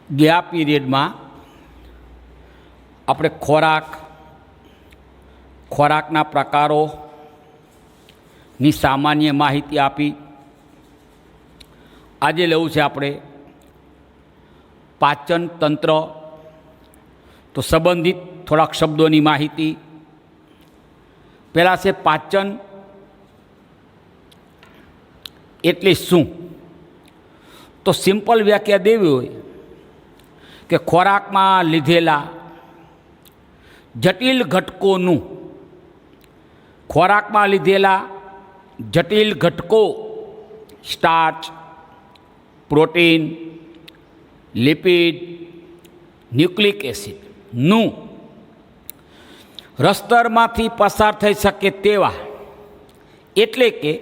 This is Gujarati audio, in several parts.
ગયા પીરિયડમાં આપણે ખોરાકના પ્રકારોની સામાન્ય માહિતી આપી. આજે લેવું છે આપણે પાચન તંત્ર, તો સંબંધિત થોડાક શબ્દોની માહિતી. પહેલાં છે પાચન એટલે શું? તો સિમ્પલ વ્યાખ્યા દેવી હોય કે ખોરાકમાં લીધેલા જટિલ ઘટકોનું, ખોરાકમાં લીધેલા જટિલ ઘટકો, સ્ટાર્ચ, પ્રોટીન, લિપિડ, ન્યુક્લિક એસિડનું રસતરમાંથી પસાર થઈ શકે તેવા, એટલે કે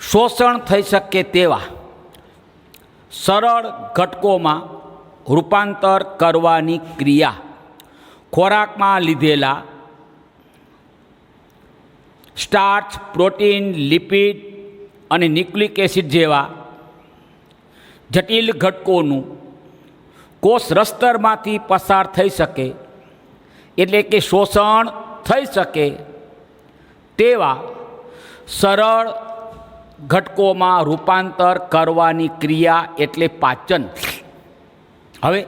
શોષણ થઈ શકે તેવા સરળ ઘટકોમાં રૂપાંતર કરવાની ક્રિયા ખોરાકમાં લીધેલા સ્ટાર્ચ, પ્રોટીન, લિપિડ અને ન્યુક્લિક એસિડ જેવા જટિલ ઘટકોનું કોષ રસતરમાંથી પસાર થઈ શકે, એટલે કે શોષણ થઈ શકે તેવા સરળ ઘટકોમાં રૂપાંતર કરવાની ક્રિયા એટલે પાચન. હવે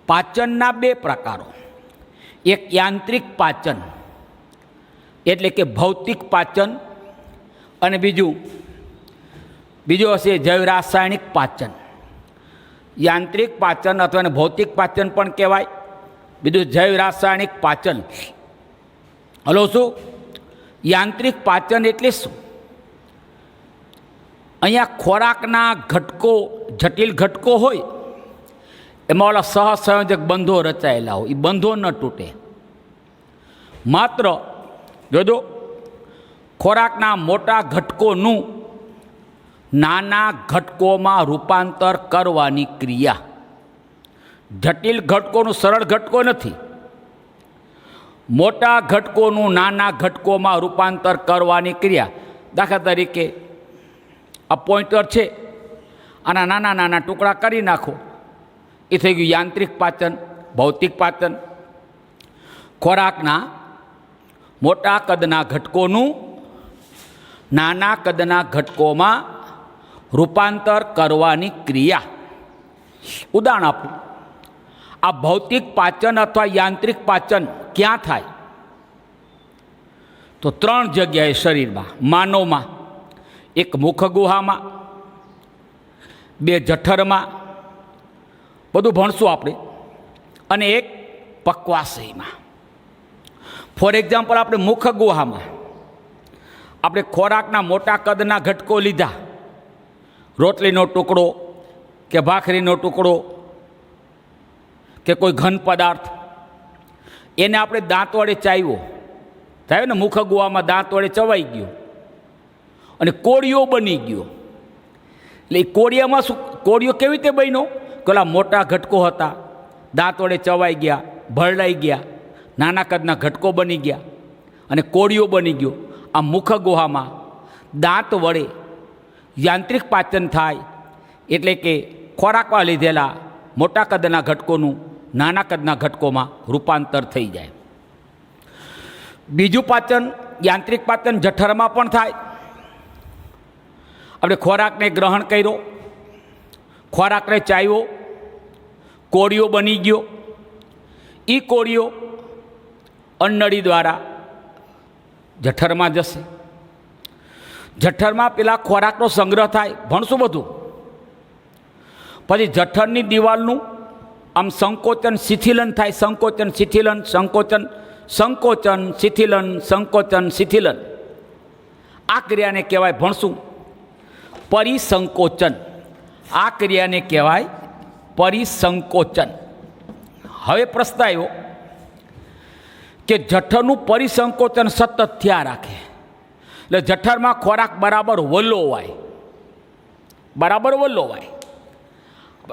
પાચનના બે પ્રકારો, એક યાંત્રિક પાચન એટલે કે ભૌતિક પાચન, અને બીજું હશે જૈવ રાસાયણિક પાચન. યાંત્રિક પાચન અથવા એને ભૌતિક પાચન પણ કહેવાય, બીજું જૈવ રાસાયણિક પાચન. હલો, શું યાંત્રિક પાચન એટલે શું? અહીંયા ખોરાકના ઘટકો, જટિલ ઘટકો હોય એમાં ઓલા સહસંયોજક બંધો રચાયેલા હોય, એ બંધો ન તૂટે. માત્ર જોજો, ખોરાકના મોટા ઘટકોનું નાના ઘટકોમાં રૂપાંતર કરવાની ક્રિયા. જટિલ ઘટકોનું સરળ ઘટકો નથી, મોટા ઘટકોનું નાના ઘટકોમાં રૂપાંતર કરવાની ક્રિયા. દાખલા તરીકે આ પોઈન્ટર છે, આના નાના નાના ટુકડા કરી નાખો, એ થઈ ગયું યાંત્રિક પાચન. ભૌતિક પાચન ખોરાકના મોટા કદના ઘટકોનું નાના કદના ઘટકોમાં રૂપાંતર કરવાની ક્રિયા. ઉદાહરણ આપું, આ ભૌતિક પાચન અથવા યાંત્રિક પાચન ક્યાં થાય? તો 3 જગ્યાએ શરીરમાં. માનવમાં એક મુખ ગુહામાં, 2 જઠરમાં, બધું ભણશું આપણે, અને એક પક્વાશયમાં. ફોર એક્ઝામ્પલ, આપણે મુખ ગુહામાં આપણે ખોરાકના મોટા કદના ઘટકો લીધા, રોટલીનો ટુકડો કે ભાખરીનો ટુકડો કે કોઈ ઘન પદાર્થ, એને આપણે દાંત વડે ચાવ્યો, થાય ને મુખ ગુહામાં દાંત વડે ચવાઈ ગયો અને કોળિયો બની ગયો. એટલે એ કોળિયામાં શું, કોળિયો કેવી રીતે બન્યો? પેલા મોટા ઘટકો હતા, દાંત વડે ચવાઈ ગયા, ભરડાઈ ગયા, નાના કદના ઘટકો બની ગયા અને કોળિયો બની ગયો. આ મુખ ગુહામાં દાંત વડે યાંત્રિક પાચન થાય, એટલે કે ખોરાકમાં લીધેલા મોટા કદના ઘટકોનું નાના કદના ઘટકોમાં રૂપાંતર થઈ જાય. બીજું પાચન, યાંત્રિક પાચન જઠરમાં પણ થાય. આપણે ખોરાકને ગ્રહણ કર્યો, ખોરાકને ચાવ્યો, કોળિયો બની ગયો. એ કોળિયો અન્નળી દ્વારા જઠરમાં જશે. જઠરમાં પેલા ખોરાકનો સંગ્રહ થાય, ભણશું બધું. પછી જઠરની દિવાલનું આમ સંકોચન શિથિલન થાય, સંકોચન શિથિલન, સંકોચન સંકોચન શિથિલન, સંકોચન શિથિલન. આ ક્રિયાને કહેવાય, ભણશું, પરિસંકોચન. આ ક્રિયાને કહેવાય પરિસંકોચન. હવે પ્રશ્ન આવ્યો કે જઠરનું પરિસંકોચન સતત થયા રાખે, એટલે જઠરમાં ખોરાક બરાબર વલોવાય, બરાબર વલોવાય.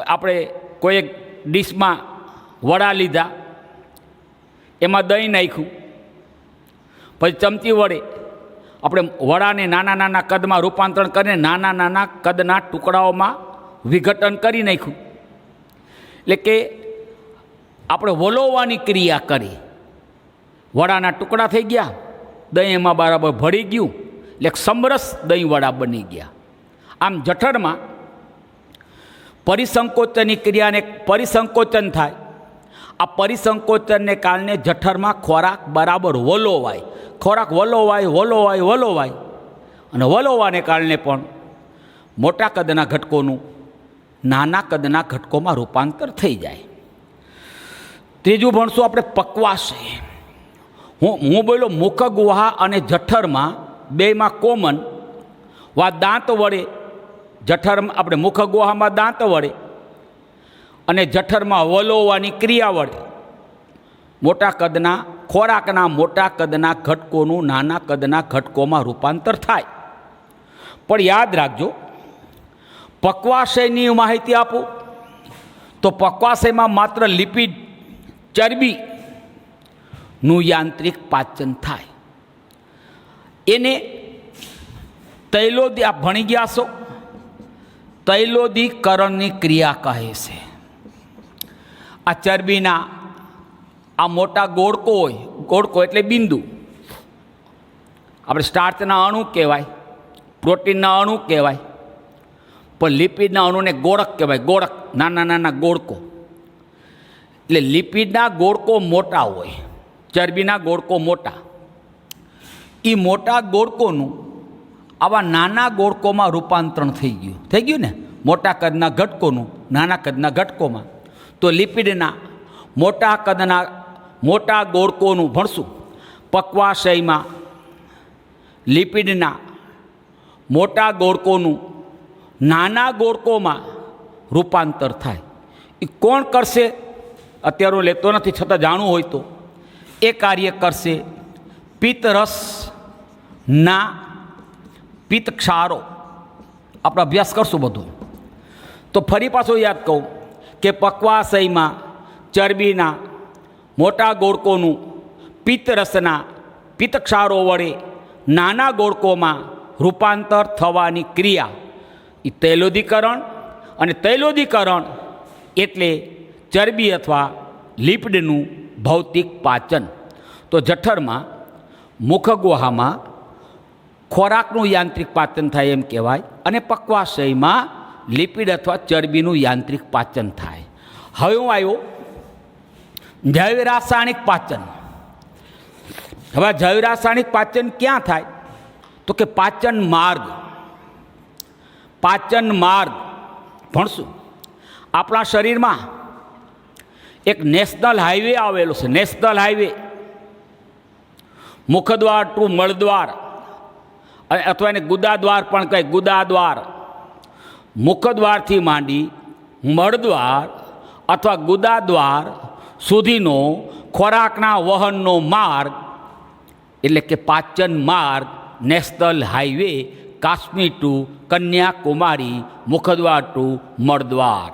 આપણે કોઈ એક ડીશમાં વડા લીધા, એમાં દહીં નાખ્યું, પછી ચમચી વડે આપણે વડાને નાના નાના કદમાં રૂપાંતરણ કરીને નાના નાના કદના ટુકડાઓમાં વિઘટન કરી નાખ્યું. એટલે કે આપણે વલોવવાની ક્રિયા કરી, વડાના ટુકડા થઈ ગયા, દહીં એમાં બરાબર ભળી ગયું, એટલે સમરસ દહીં વડા બની ગયા. આમ જઠરમાં પરિસંકોચનની ક્રિયાને પરિસંકોચન થાય. આ પરિસંકોચનને કારણે જઠરમાં ખોરાક બરાબર વલોવાય, ખોરાક વલોવાય અને વલોવાને કારણે પણ મોટા કદના ઘટકોનું નાના કદના ઘટકોમાં રૂપાંતર થઈ જાય. ત્રીજું ભણશું આપણે પક્વાશય. હું બોલ્યો મુખ ગુહા અને જઠરમાં બેમાં કોમન વા દાંત વડે, જઠરમાં આપણે મુખ ગુહામાં દાંત વડે અને જઠરમાં વલોવાની ક્રિયા વડે મોટા કદના ખોરાકના મોટા કદના ઘટકોનું નાના કદના ઘટકોમાં રૂપાંતર થાય. પણ યાદ રાખજો, પક્વાશયની માહિતી આપું તો પક્વાશયમાં માત્ર લિપિડ ચરબીનું યાંત્રિક પાચન થાય. એને તૈલોદી, આપ ભણી ગયા છો, તૈલોદીકરણની ક્રિયા કહે છે. આ ચરબીના આ મોટા ગોળકો હોય, ગોળકો એટલે બિંદુ, આપણે સ્ટાર્ચના અણુ કહેવાય, પ્રોટીનના અણુ કહેવાય, પણ લિપિડના અણુને ગોળક કહેવાય. ગોળક નાના નાના ગોળકો. એટલે લિપિડના ગોળકો મોટા હોય, ચરબીના ગોળકો મોટા. એ મોટા ગોળકોનું આવા નાના ગોળકોમાં રૂપાંતરણ થઈ ગયું ને, મોટા કદના ઘટકોનું નાના કદના ઘટકોમાં. તો લિપિડના મોટા કદના મોટા ગોળકોનું ભણશું. પક્વાશયમાં લિપિડના મોટા ગોળકોનું નાના ગોળકોમાં રૂપાંતર થાય. એ કોણ કરશે? અત્યારે હું લેતો નથી, છતાં જાણવું હોય તો એ કાર્ય કરશે પિત્તરસના પિત્તક્ષારો. આપણે અભ્યાસ કરશું બધું. તો ફરી પાછું યાદ કહું કે પક્વાશયમાં ચરબીના મોટા ગોળકોનું પિત્તરસના પિત્તક્ષારો વડે નાના ગોળકોમાં રૂપાંતર થવાની ક્રિયા એ તૈલોદીકરણ. અને તૈલોદીકરણ એટલે ચરબી અથવા લિપિડનું ભૌતિક પાચન. તો જઠરમાં મુખગુહામાં ખોરાકનું યાંત્રિક પાચન થાય એમ કહેવાય, અને પક્વાશયમાં લિપિડ અથવા ચરબીનું યાંત્રિક પાચન થાય. હવે હું આવ્યો જૈવ રાસાયણિક પાચન. હવે જૈવ રાસાયણિક પાચન ક્યાં થાય? તો કે પાચન માર્ગ ભણશું. આપણા શરીરમાં એક નેશનલ હાઈવે આવેલો છે, નેશનલ હાઈવે. મુખદ્વાર ટુ મળદ્વાર, અથવા એને ગુદાદ્વાર પણ કહે. ગુદાદ્વાર મુખદ્વારથી માંડી મળદ્વાર અથવા ગુદાદ્વાર સુધીનો ખોરાકના વહનનો માર્ગ એટલે કે પાચન માર્ગ, national highway, Kashmir to Kanyakumari, મુખદ્વાર ટુ મળદ્વાર.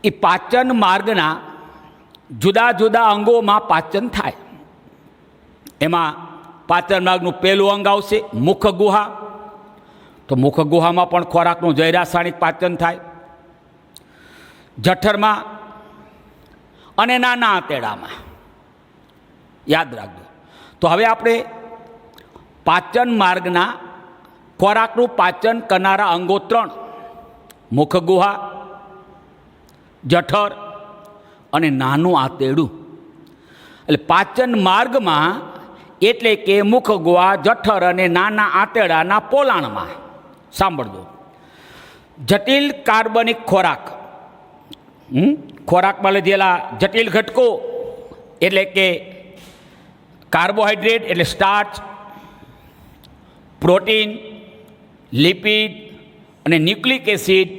એ પાચન માર્ગના જુદા જુદા અંગોમાં પાચન થાય. એમાં પાચન માર્ગનું પહેલું અંગ આવશે મુખગુહા. તો મુખગુહામાં પણ ખોરાકનું જૈવ રાસાયણિક પાચન થાય. જઠરમાં અને નાના આંતરડામાં. યાદ રાખજો. તો હવે આપણે પાચન માર્ગના ખોરાકનું પાચન કરનારા અંગો 3: મુખગુહા, જઠર અને નાનું આંતરડું. એટલે પાચન માર્ગમાં એટલે કે મુખગુહા, જઠર અને નાના આંતરડાના પોલાણમાં. સાંભળજો, જટિલ કાર્બનિક ખોરાક, ખોરાકમાં લીધેલા જટિલ ઘટકો એટલે કે કાર્બોહાઈડ્રેટ એટલે સ્ટાર્ચ, પ્રોટીન, લિપિડ અને ન્યુક્લિક એસિડ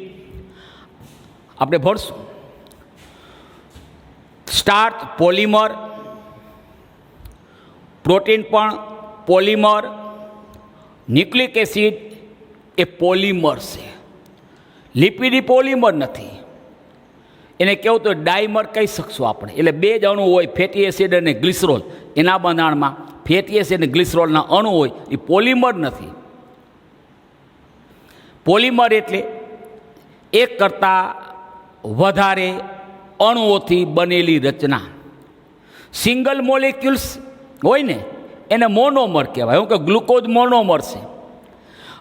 આપણે ભણશું. સ્ટાર્ચ પોલિમર, પ્રોટીન પણ પોલિમર, ન્યુક્લિક એસિડ એ પોલિમર છે. લિપિડ એ પોલિમર નથી, એને કહેવું તો ડાયમર કહી શકશું આપણે. એટલે બે જ અણુ હોય, ફેટી એસિડ અને ગ્લિસરોલ. એના બંધારણમાં ફેટી એસિડ અને ગ્લિસરોલના અણુ હોય, એ પોલિમર નથી. પોલિમર એટલે એક કરતાં વધારે અણુઓથી બનેલી રચના. સિંગલ મોલેક્યુલ્સ હોય ને એને મોનોમર કહેવાય. એવું કે ગ્લુકોઝ મોનોમર છે,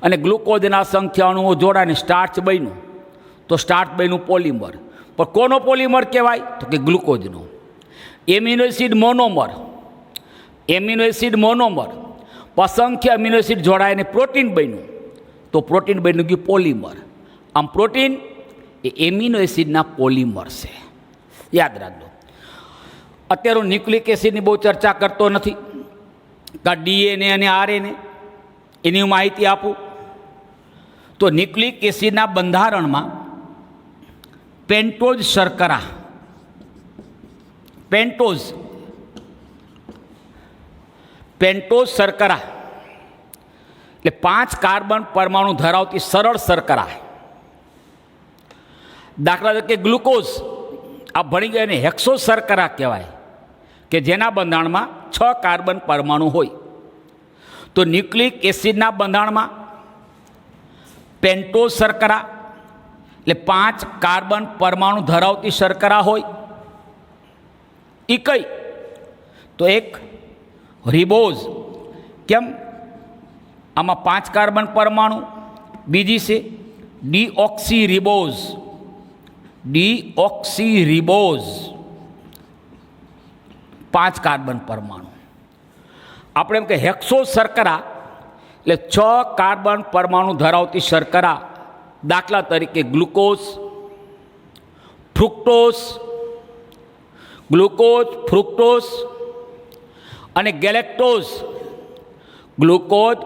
અને ગ્લુકોઝના સંખ્યા અણુઓ જોડાને સ્ટાર્ચ બન્યું, તો સ્ટાર્ચ બન્યું પોલિમર. પણ કોનો પોલિમર કહેવાય? તો કે ગ્લુકોઝનો. Amino acid monomer, amino acid monomer, અસંખ્ય એમિનો એસિડ જોડાઈને પ્રોટીન બન્યું, તો પ્રોટીન બન્યું ગયું પોલિમર. આમ પ્રોટીન એ એમિનો એસિડના પોલિમર છે, યાદ રાખજો. અત્યારે હું ન્યુક્લિક એસિડની બહુ ચર્ચા કરતો નથી, કાં ડીએનએ અને આરએનએ એની માહિતી આપું તો ન્યુક્લિક એસિડના બંધારણમાં પેન્ટોઝ શર્કરા, પેન્ટોઝ શર્કરા એટલે 5 કાર્બન પરમાણુ ધરાવતી સરળ શર્કરા. દાખલા તરીકે ગ્લુકોઝ આ ભણી ગયા, એને હેક્સો શર્કરા કહેવાય, કે જેના બંધારણમાં 6 કાર્બન પરમાણુ હોય. તો ન્યુક્લિક એસિડના બંધારણમાં પેન્ટોઝ શર્કરા એટલે 5 કાર્બન પરમાણુ ધરાવતી શર્કરા હોય. એ કઈ? તો એક રિબોઝ. કેમ? આમાં 5 કાર્બન પરમાણુ. બીજી છે deoxy ribose, deoxy ribose 5 carbon પરમાણુ. આપણે એમ કે હેક્સો શર્કરા એટલે 6 કાર્બન પરમાણુ ધરાવતી શર્કરા. દાખલા તરીકે ગ્લુકોઝ, ફ્રુક્ટોઝ, ગ્લુકોઝ, ફ્રુક્ટોઝ અને ગેલેક્ટોઝ. ગ્લુકોઝ,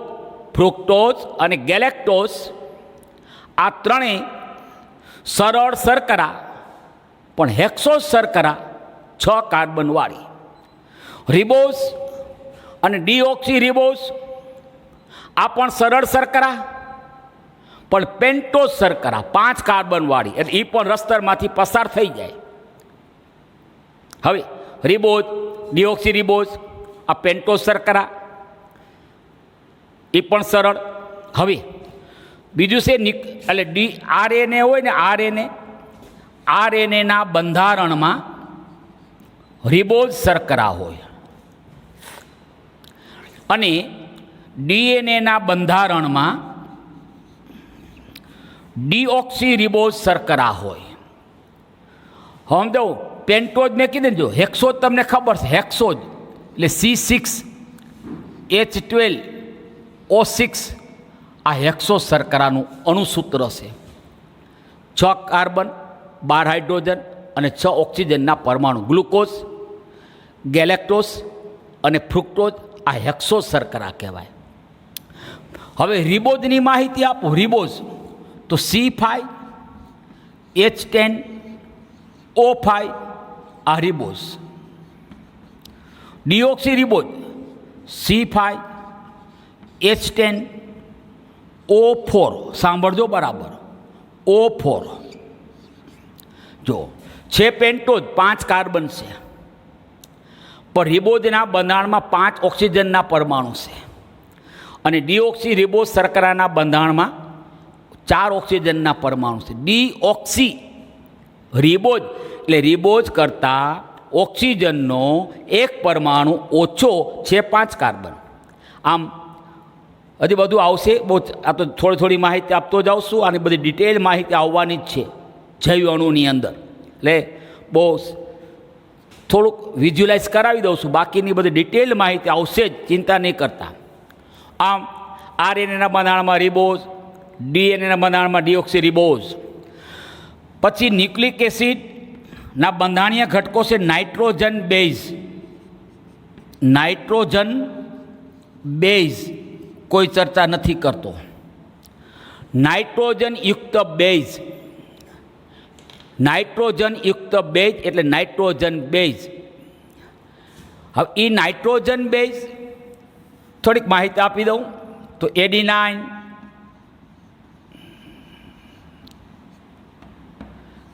ફ્રુક્ટોઝ અને ગેલેક્ટોઝ આ ત્રણેય સરળ શર્કરા, પણ હેક્સોઝ શર્કરા 6 કાર્બનવાળી. રિબોઝ અને ડીઓક્સી રિબોઝ આ પણ સરળ શર્કરા, પણ પેન્ટોઝ શર્કરા 5 કાર્બનવાળી, એટલે એ પણ રસ્તરમાંથી પસાર થઈ જાય. હવે રિબોઝ, ડીઓક્સી રિબોઝ આ પેન્ટોઝ શર્કરા એ પણ સરળ. હવે બીજું છે એટલે આરએનએ હોય ને, આરએનએના બંધારણમાં રિબોઝ શર્કરા હોય, અને ડીએનએના બંધારણમાં ડીઓક્સી રિબોઝ શર્કરા હોય. સમજો પેન્ટોઝ મેં કીધું ને, જો હેક્સોઝ તમને ખબર છે, હેક્સોઝ એટલે C6H12O6 આ હેક્સો શર્કરાનું અણુસૂત્ર છે. 6 કાર્બન, 12 હાઇડ્રોજન અને 6 ઓક્સિજનના પરમાણુ. ગ્લુકોઝ, ગેલેક્ટોઝ અને ફ્રુક્ટોઝ આ હેક્સો શર્કરા કહેવાય. હવે રિબોઝની માહિતી આપો. રિબોઝ તો C5H10O5 આ રિબોઝ. Deoxy ribose C5H10O4. સાંભળજો બરાબર, O4. જો છે પેન્ટોઝ 5 કાર્બન છે, પણ રિબોઝના બંધારણમાં 5 ઓક્સિજનના પરમાણુ છે, અને ડીઓક્સી રિબોઝ શર્કરાના બંધારણમાં 4 ઓક્સિજનના પરમાણુ છે. ડીઓક્સી રિબોઝ એટલે રિબોઝ કરતાં ઓક્સિજનનો એક પરમાણુ ઓછો છે 5 કાર્બન. આમ હજી બધું આવશે, બહુ આ તો થોડી માહિતી આપતો જાઉં છું, અને બધી ડિટેલ માહિતી આવવાની જ છે જૈવ અણુની અંદર. એટલે બહુ થોડુંક વિઝ્યુલાઇઝ કરાવી દઉં છું, બાકીની બધી ડિટેલ માહિતી આવશે જ, ચિંતા નહીં કરતા. આમ આરએનએના બંધારણમાં રિબોઝ, ડીએનએના બંધારણમાં ડીઓક્સી રિબોઝ. પછી ન્યુક્લિક એસિડના બંધારણીય ઘટકો છે નાઇટ્રોજન બેઝ. નાઇટ્રોજન બેઝ કોઈ ચર્ચા નથી કરતો. નાઇટ્રોજન યુક્ત બેઝ, નાઇટ્રોજન યુક્ત બેઝ એટલે નાઇટ્રોજન બેઝ. હવે એ નાઇટ્રોજન બેઝ થોડીક માહિતી આપી દઉં તો એડિનાઇન,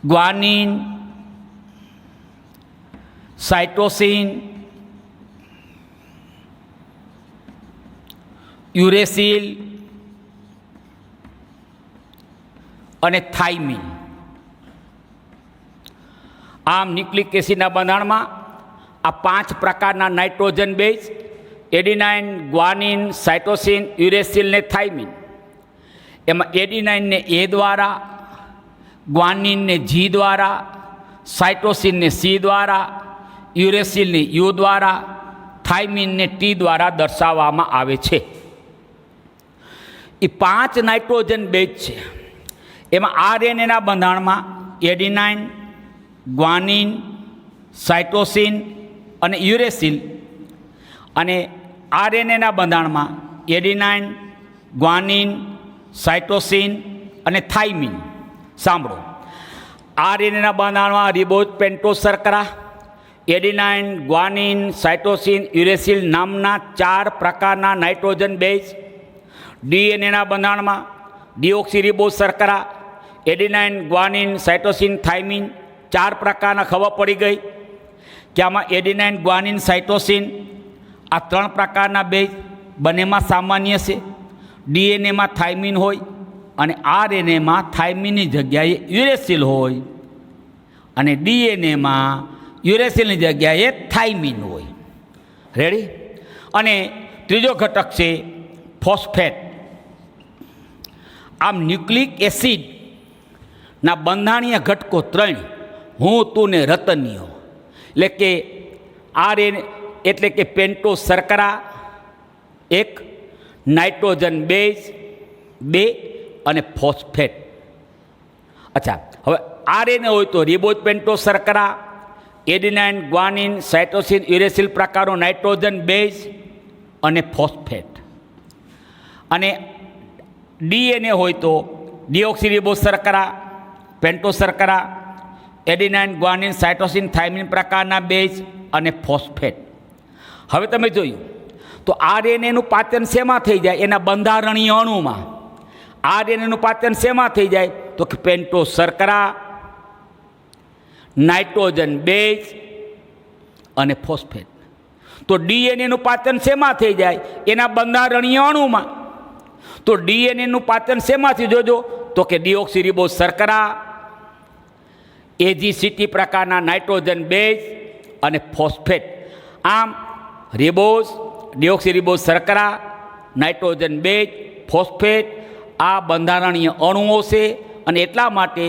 ગ્વાનિન, સાઇટોસિન, યુરેસિલ અને થાઇમિન આમ ન્યુક્લિક એસિડના બંધારણમાં આ 5 પ્રકારના nitrogen base adenine, guanine, cytosine, uracil ને થાઇમિન. એમાં એડિનાઇનને એ દ્વારા, ગ્વાનિનને જી દ્વારા, સાઇટોસિનને સી દ્વારા, યુરેસિલને યુ દ્વારા, થાઇમિનને ટી દ્વારા દર્શાવવામાં આવે છે. એ 5 નાઇટ્રોજન બેઝ છે. એમાં આરએનએના બંધારણમાં એડિનાઇન, ગ્વાનિન, સાઇટોસિન અને યુરેસિલ, અને આરએનએના બંધારણમાં એડિનાઇન, ગ્વાનિન, સાઇટોસિન અને થાઇમિન. સાંભળો, આરએનએના બંધારણમાં રિબોઝ પેન્ટોઝ શર્કરા, એડિનાઇન, ગ્વાનિન, સાઇટોસિન, યુરેસિલ નામના 4 પ્રકારના નાઇટ્રોજન બેઝ. ડીએનએના બંધારણમાં ડીઓક્સીરિબોઝ શર્કરા, એડિનાઇન, ગ્વાનિન, સાઇટોસિન, થાઇમિન 4 પ્રકારના. ખબર પડી ગઈ કે આમાં એડિનાઇન, ગ્વાનિન, સાઇટોસિન આ 3 પ્રકારના બેઝ બંનેમાં સામાન્ય છે. ડીએનએમાં થાઇમિન હોય અને આરએનએમાં થાઇમિનની જગ્યાએ યુરેસિલ હોય, અને ડીએનએમાં યુરેસિલની જગ્યાએ થાઇમિન હોય. રેડી? અને ત્રીજો ઘટક છે ફોસ્ફેટ. આમ ન્યુક્લિક એસિડના બંધારણીય ઘટકો 3 હું, તું ને રતનીઓ, એટલે કે આરએન એટલે કે પેન્ટોઝ શર્કરા 1, નાઇટ્રોજન બેઝ 2 અને ફોસ્ફેટ. અચ્છા, હવે આરએનએ હોય તો રિબોઝ પેન્ટોઝ શર્કરા, એડિનાઇન, ગ્વાનિન, સાઇટોસિન, યુરેસિલ પ્રકારનો નાઇટ્રોજન બેઝ અને ફોસ્ફેટ. અને ડીએનએ હોય તો ડીઓક્સીરિબોઝ શર્કરા, પેન્ટોઝ શર્કરા, એડિનાઇન, ગ્વાનિન, સાઇટોસિન, થાઇમિન પ્રકારના બેઝ અને ફોસ્ફેટ. હવે તમે જોયું તો આરએનએનું પાચન શેમાં થઈ જાય? એના બંધારણીય અણુમાં. આરએનએનું પાચન શેમાં થઈ જાય? તો કે પેન્ટોઝ શર્કરા, નાઇટ્રોજન બેઝ અને ફોસ્ફેટ. તો ડીએનએનું પાચન શેમાં થઈ જાય? એના બંધારણીય અણુમાં. તો ડીએનએનું પાચન શેમાંથી જોજો? તો કે ડીઓક્સીરિબોઝ શર્કરા, એજીસીટી પ્રકારના નાઇટ્રોજન બેઝ અને ફોસ્ફેટ. આમ રિબોઝ, ડીઓક્સીરિબોઝ શર્કરા, નાઇટ્રોજન બેઝ, ફોસ્ફેટ આ બંધારણીય અણુઓ છે. અને એટલા માટે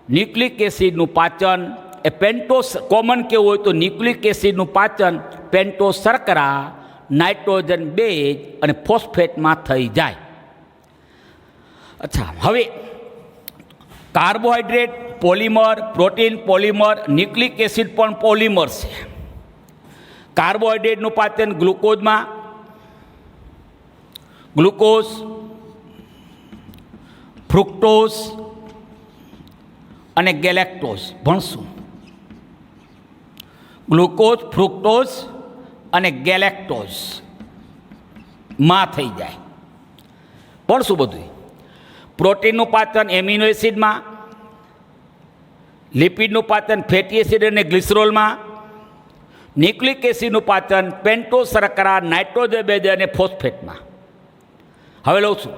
ન્યુક્લિક એસિડનું પાચન એ પેન્ટોઝ, કોમન કેવું હોય તો ન્યુક્લિક એસિડનું પાચન પેન્ટોઝ શર્કરા, નાઇટ્રોજન બેઝ અને ફોસ્ફેટમાં થઈ જાય. અચ્છા, હવે carbohydrate polymer, protein polymer, nucleic acid પણ પોલિમર છે. કાર્બોહાઈડ્રેટનું પાચન ગ્લુકોઝમાં, ગ્લુકોઝ, ફ્રુક્ટોઝ અને ગેલેક્ટોઝ ભણશું. ગ્લુકોઝ, ફ્રુક્ટોઝ અને ગેલેક્ટોઝ માં થઈ જાય. ભણશું બધું. પ્રોટીનનું પાચન એમિનો એસિડમાં, લિપિડનું પાચન ફેટી એસિડ અને ગ્લિસરોલમાં, ન્યુક્લિક એસિડનું પાચન પેન્ટોઝ શર્કરા, નાઇટ્રોજન બેઝ અને ફોસ્ફેટમાં. હવે લઉં છું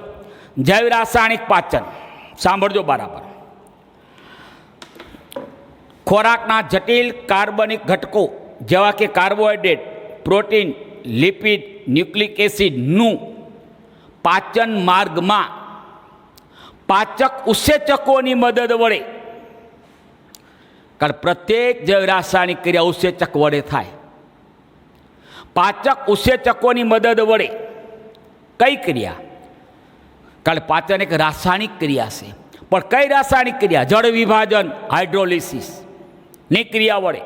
જૈવ રાસાયણિક પાચન. સાંભળજો બરાબર. ખોરાકના જટિલ કાર્બનિક ઘટકો જેવા કે કાર્બોહાઈડ્રેટ, પ્રોટીન, લિપિડ, ન્યુક્લિક એસિડનું પાચન માર્ગમાં પાચક ઉત્સેચકોની મદદ વડે, કારણ પ્રત્યેક જૈવ રાસાયણિક ક્રિયા ઉત્સેચક વડે થાય. પાચક ઉત્સેચકોની મદદ વડે કઈ ક્રિયા? કારણ પાચન એક રાસાયણિક ક્રિયા છે, પણ કઈ રાસાયણિક ક્રિયા? જળ વિભાજન, હાઇડ્રોલિસિસ ની ક્રિયા વડે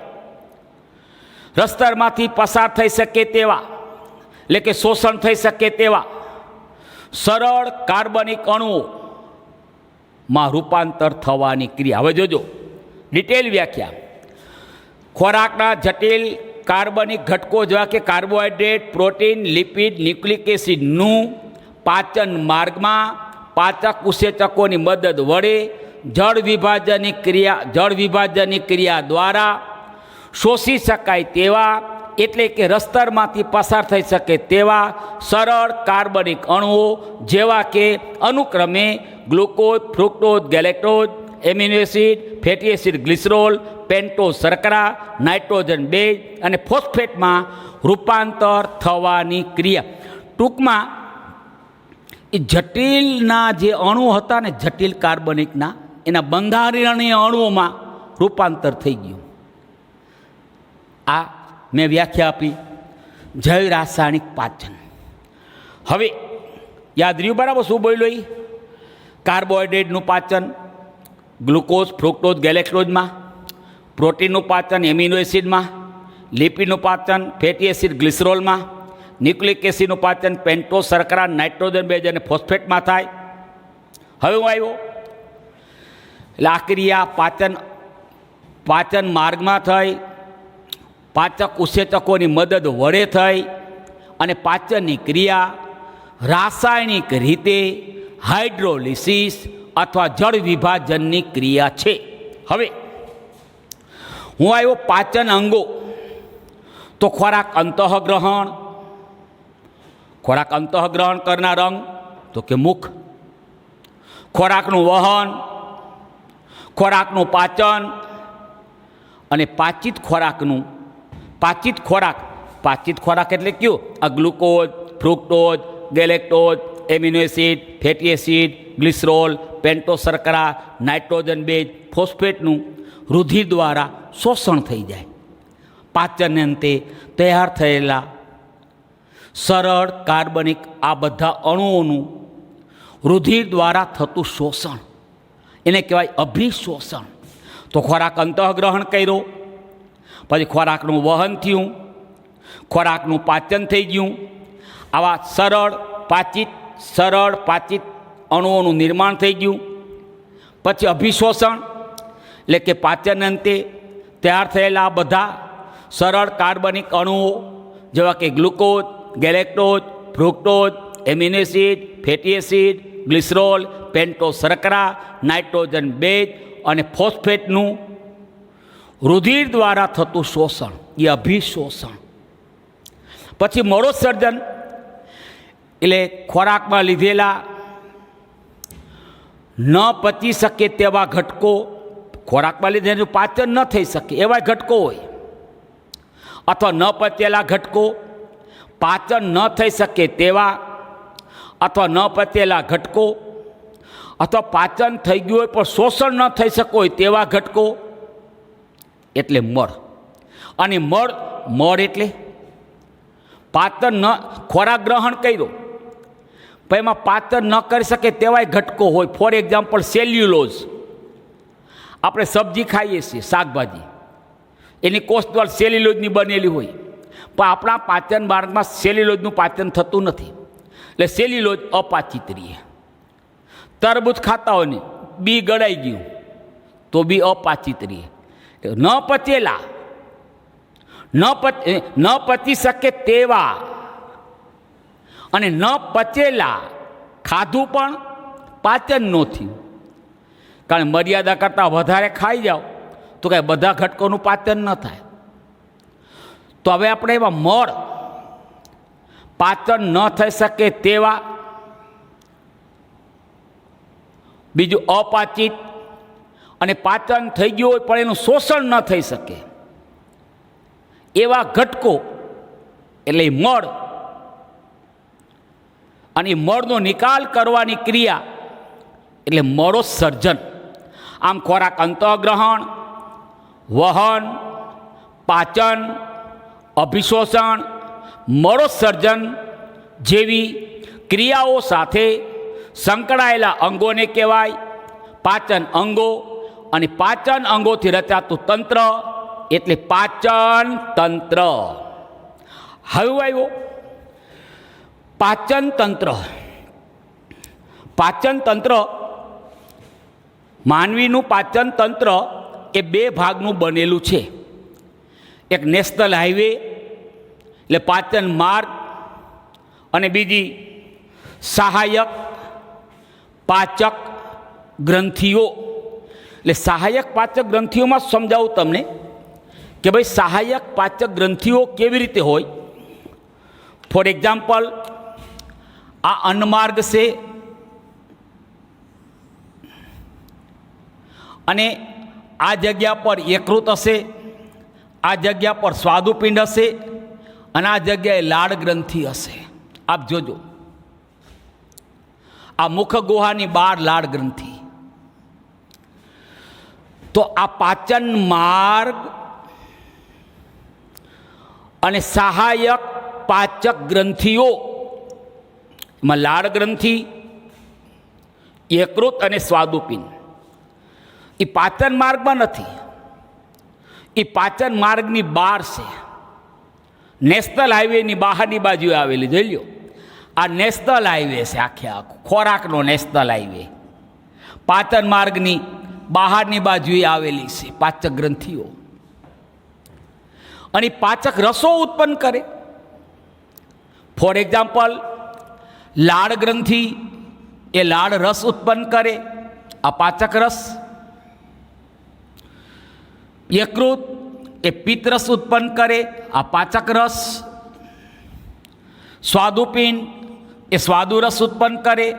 રસતરમાંથી પસાર થઈ શકે તેવા, એટલે કે શોષણ થઈ શકે તેવા સરળ કાર્બનિક અણુઓમાં રૂપાંતર થવાની ક્રિયા. હવે જોજો ડિટેલ વ્યાખ્યા. ખોરાકના જટિલ કાર્બનિક ઘટકો જેવા કે કાર્બોહાઈડ્રેટ, પ્રોટીન, લિપિડ, ન્યુક્લિક એસિડનું પાચન માર્ગમાં પાચક ઉત્સેચકોની મદદ વડે જળ વિભાજનની ક્રિયા દ્વારા શોષી શકાય તેવા, એટલે કે રસ્તરમાંથી પસાર થઈ શકે તેવા સરળ કાર્બનિક અણુઓ જેવા કે અનુક્રમે glucose, fructose, galactose amino acid, fatty acid glycerol, pentose શર્કરા, નાઇટ્રોજન બેઝ અને ફોસ્ફેટમાં રૂપાંતર થવાની ક્રિયા. ટૂંકમાં એ જટિલના જે અણુ હતા ને, જટિલ કાર્બનિકના, એના બંધારણીય અણુઓમાં રૂપાંતર થઈ ગયું. આ મેં વ્યાખ્યા આપી જૈવ રાસાયણિક પાચન. હવે યાદ રહ્યું બરાબર શું બોલ્યો? એ કાર્બોહાઈડ્રેટનું પાચન ગ્લુકોઝ, ફ્રુક્ટોઝ, ગેલેક્ટોઝમાં, પ્રોટીનનું પાચન એમિનો એસિડમાં, લિપિડનું પાચન ફેટી એસિડ ગ્લિસરોલમાં, ન્યુક્લિક એસિડનું પાચન પેન્ટોઝ શર્કરા, નાઇટ્રોજન બેઝ અને ફોસ્ફેટમાં થાય. હવે હું આવ્યો એટલે આ ક્રિયા પાચન માર્ગમાં થઈ, પાચક ઉત્સેચકોની મદદ વડે થઈ અને પાચનની ક્રિયા રાસાયણિક રીતે હાઇડ્રોલિસિસ અથવા જળ વિભાજનની ક્રિયા છે. હવે હું આવ્યો પાચન અંગો. તો ખોરાક અંતઃગ્રહણ, ખોરાક અંતઃગ્રહણ કરનાર અંગ તો કે મુખ, ખોરાકનું વહન, ખોરાકનું પાચન અને પાચિત ખોરાક એટલે કયું? આ glucose, fructose, galactose, amino acid, fatty acid, glycerol, pentose શર્કરા, નાઇટ્રોજન બેઝ, ફોસ્ફેટનું રુધિર દ્વારા શોષણ થઈ જાય. પાચન અંતે તૈયાર થયેલા સરળ કાર્બનિક આ બધા અણુઓનું રુધિર દ્વારા થતું શોષણ એને કહેવાય અભિશોષણ. તો ખોરાક અંતઃગ્રહણ કર્યો, પછી ખોરાકનું વહન થયું, ખોરાકનું પાચન થઈ ગયું. આવા સરળ પાચિત અણુઓનું નિર્માણ થઈ ગયું. પછી અભિશોષણ એટલે કે પાચન અંતે તૈયાર થયેલા બધા સરળ કાર્બનિક અણુઓ જેવા કે glucose, galactose, fructose, amino acid, fatty acid, glycerol, pentose શર્કરા, નાઇટ્રોજન બેઝ અને ફોસ્ફેટનું રુધિર દ્વારા થતું શોષણ એ અભિશોષણ. પછી મળોત્સર્જન એટલે ખોરાકમાં લીધેલા ન પચી શકે તેવા ઘટકો, ખોરાકમાં લીધેલું પાચન ન થઈ શકે એવા ઘટકો હોય, અથવા ન પચેલા ઘટકો, પાચન ન થઈ શકે તેવા, અથવા ન પચેલા ઘટકો, અથવા પાચન થઈ ગયું હોય પણ શોષણ ન થઈ શકે હોય તેવા ઘટકો એટલે મળ. અને મળ એટલે પાચન ન, ખોરાક ગ્રહણ કર્યો પણ એમાં પાચન ન કરી શકે તેવાય ઘટકો હોય. For example cellulose. આપણે સબ્જી ખાઈએ છીએ, શાકભાજી, એની કોષ દ્વારા સેલ્યુલોઝની બનેલી હોય, પણ આપણા પાચન માર્ગમાં સેલ્યુલોઝનું પાચન થતું નથી, એટલે સેલ્યુલોઝ અપાચિત રહીએ. તરબૂચ ખાતા હોય ને બી ગળાઈ ગયું તો બી અપાચિત રહીએ. ન પચેલા, ન પચી શકે તેવા અને ન પચેલા ખાધું પણ પાચન ન થયું. કારણ મર્યાદા કરતાં વધારે ખાઈ જાઓ તો કાંઈ બધા ઘટકોનું પાચન ન થાય. તો હવે આપણે એવા મળ, પાચન ન થઈ શકે તેવા, બીજું અપાચિત અને પાચન થઈ ગયું હોય પણ એનું શોષણ ન થઈ શકે એવા ઘટકો એટલે મળ. અને મળનો નિકાલ કરવાની ક્રિયા એટલે મળોત્સર્જન. આમ ખોરાક અંતઃગ્રહણ, વહન, પાચન, અભિશોષણ, મળોત્સર્જન જેવી ક્રિયાઓ સાથે સંકળાયેલા અંગોને કહેવાય પાચન અંગો. અને પાચન અંગોથી રચાતું તંત્ર એટલે પાચન તંત્ર. હવે આવ્યો પાચન તંત્ર. પાચન તંત્ર, માનવીનું પાચન તંત્ર એ બે ભાગનું બનેલું છે. એક નેશનલ હાઈવે એટલે પાચન માર્ગ, અને બીજી સહાયક પાચક ગ્રંથિઓ. એટલે સહાયક પાચક ગ્રંથિઓમાં સમજાવું તમને કે ભાઈ સહાયક પાચક ગ્રંથિઓ કેવી રીતે હોય. ફોર એક્ઝામ્પલ, આ અન્નમાર્ગ છે, અને આ જગ્યા પર યકૃત હશે, આ જગ્યા પર સ્વાદુપિંડ હશે અને આ જગ્યાએ લાળ ગ્રંથિ હશે. આપ જોજો, આ મુખ ગુહાની બહાર લાળ ગ્રંથિ. તો આ પાચન માર્ગ અને સહાયક પાચક ગ્રંથિઓ, એમાં લાળ ગ્રંથિ, યકૃત અને સ્વાદુપિંડ, એ પાચન માર્ગમાં નથી, એ પાચન માર્ગની બહાર છે. નેશનલ હાઈવેની બહારની બાજુએ આવેલી. જોઈ લો, આ નેશનલ હાઈવે છે, આખે આખો ખોરાકનો નેશનલ હાઈવે પાચન માર્ગની બહારની બાજુએ આવેલી છે પાચક ગ્રંથિઓ. અને પાચક રસો ઉત્પન્ન કરે. ફોર એક્ઝામ્પલ, લાળ ગ્રંથિ એ લાળ રસ ઉત્પન્ન કરે, આ પાચક રસ. યકૃત એ પિત્તરસ ઉત્પન્ન કરે, આ પાચક રસ. સ્વાદુપિંડ એ સ્વાદુરસ ઉત્પન્ન કરે.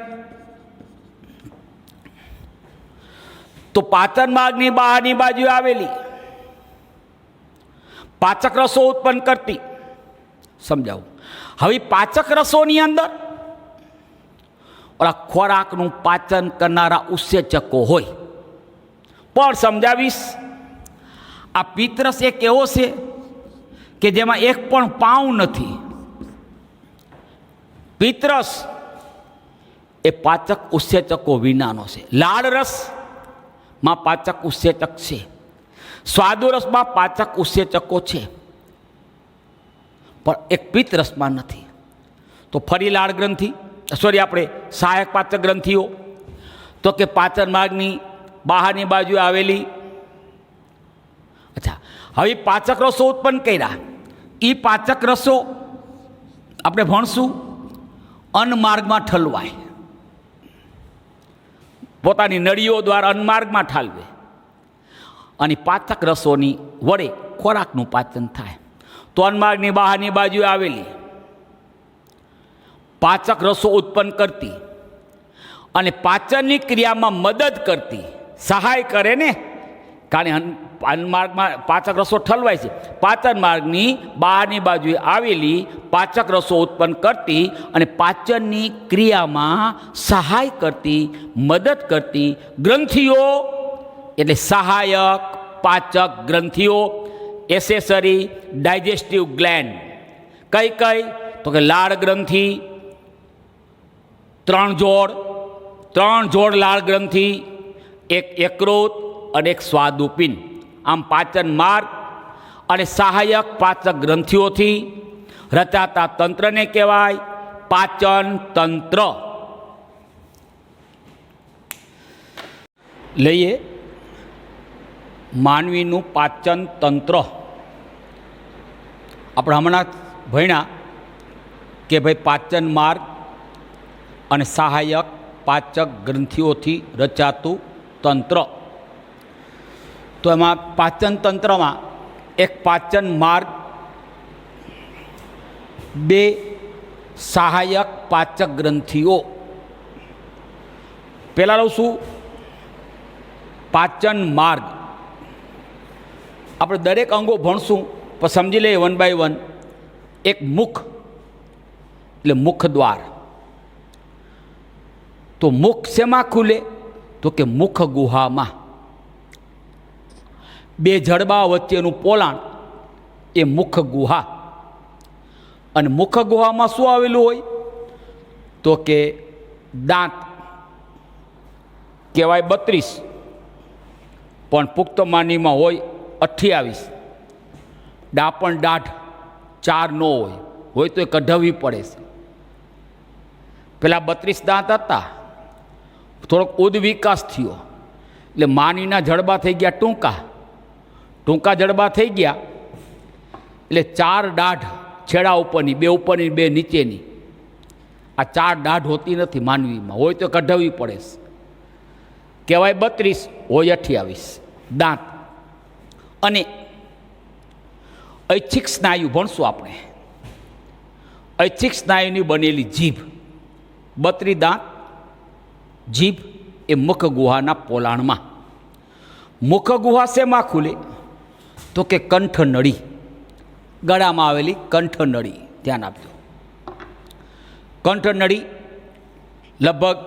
તો પાચન માર્ગની બહારની બાજુ આવેલી પાચક રસો ઉત્પન્ન કરતી. સમજાવું. હવે પાચક રસોની અંદર ઓલા ખોરાકનું પાચન કરનારા ઉત્સેચકો હોય. પણ સમજાવીશ, આ પિત્તરસ એક એવો છે કે જેમાં એક પણ પાઉં નથી. પિત્તરસ એ પાચક ઉત્સેચકો વિનાનો છે. લાળ રસમાં પાચક ઉત્સેચક છે, સ્વાદુરસમાં પાચક ઉત્સેચકો છે, પણ એક પિત્તરસમાં નથી. તો ફરી લાળ ગ્રંથિ, સોરી આપણે સહાયક પાચક ગ્રંથિઓ, તો કે પાચન માર્ગની બહારની બાજુ આવેલી. અચ્છા, હવે પાચક રસો ઉત્પન્ન કર્યા. એ પાચક રસો આપણે ભણશું અન્નમાર્ગમાં ઠલવાય, પોતાની નળીઓ દ્વારા અન્નમાર્ગમાં ઠાલવે અને પાચક રસોની વડે ખોરાકનું પાચન થાય. તો અન્નમાર્ગની બહારની બાજુ આવેલી પાચક રસો ઉત્પન્ન કરતી અને પાચનની ક્રિયામાં મદદ કરતી, સહાય કરે ને, કારણ અન્નમાર્ગમાં પાચક રસો ઠલવાય છે. પાચન માર્ગની બહારની બાજુએ આવેલી પાચક રસો ઉત્પન્ન કરતી અને પાચનની ક્રિયામાં સહાય કરતી, મદદ કરતી ગ્રંથિઓ એટલે સહાયક પાચક ગ્રંથિઓ, એસેસરી ડાયજેસ્ટિવ ગ્લેન્ડ. કઈ કઈ? તો કે લાળ ગ્રંથિ, ત્રણ જોડ લાળ ગ્રંથિ, એક યકૃત અને એક સ્વાદુપિંડ. આમ પાચન માર્ગ અને સહાયક પાચક ગ્રંથિઓથી રચાતા તંત્રને કહેવાય પાચન તંત્ર. લઈએ માનવીનું પાચન તંત્ર. આપણે હમણાં ભણ્યા કે ભાઈ પાચન માર્ગ અને સહાયક પાચક ગ્રંથિઓથી રચાતું તંત્ર. તો એમાં પાચન તંત્રમાં એક પાચન માર્ગ, બે સહાયક પાચક ગ્રંથિઓ. પહેલાં લઉં છું પાચન માર્ગ. આપણે દરેક અંગો ભણશું પણ સમજી લઈએ વન બાય વન. એક મુખ એટલે મુખ દ્વાર. તો મુખ શેમાં ખુલે? તો કે મુખ ગુહામાં. બે જડબા વચ્ચેનું પોલાણ એ મુખ ગુહા. અને મુખ ગુહામાં શું આવેલું હોય? તો કે દાંત કહેવાય 32, પણ પુખ્ત માનવીમાં હોય 28. ડાપણ દાઢ 4 ન હોય તો એ કઢાવવી પડે છે. પેલા 32 દાંત હતા, થોડોક ઉદ્વિકાસ થયો એટલે માનવીના જડબા થઈ ગયા ટૂંકા જડબા થઈ ગયા એટલે 4 દાઢ છેડા ઉપરની, 2 ઉપરની 2 નીચેની. આ 4 દાઢ હોતી નથી માનવીમાં, હોય તો કઢાવવી પડે છે. કહેવાય 32, હોય 28 દાંત. અને ઐચ્છિક સ્નાયુ ભણશું આપણે. ઐચ્છિક સ્નાયુની બનેલી જીભ, 32 દાંત, જીભ એ મુખ ગુહાના પોલાણમાં. મુખ ગુહા શેમાં ખુલે? તો કે કંઠનળી, ગળામાં આવેલી કંઠનળી. ધ્યાન આપજો. કંઠનળી લગભગ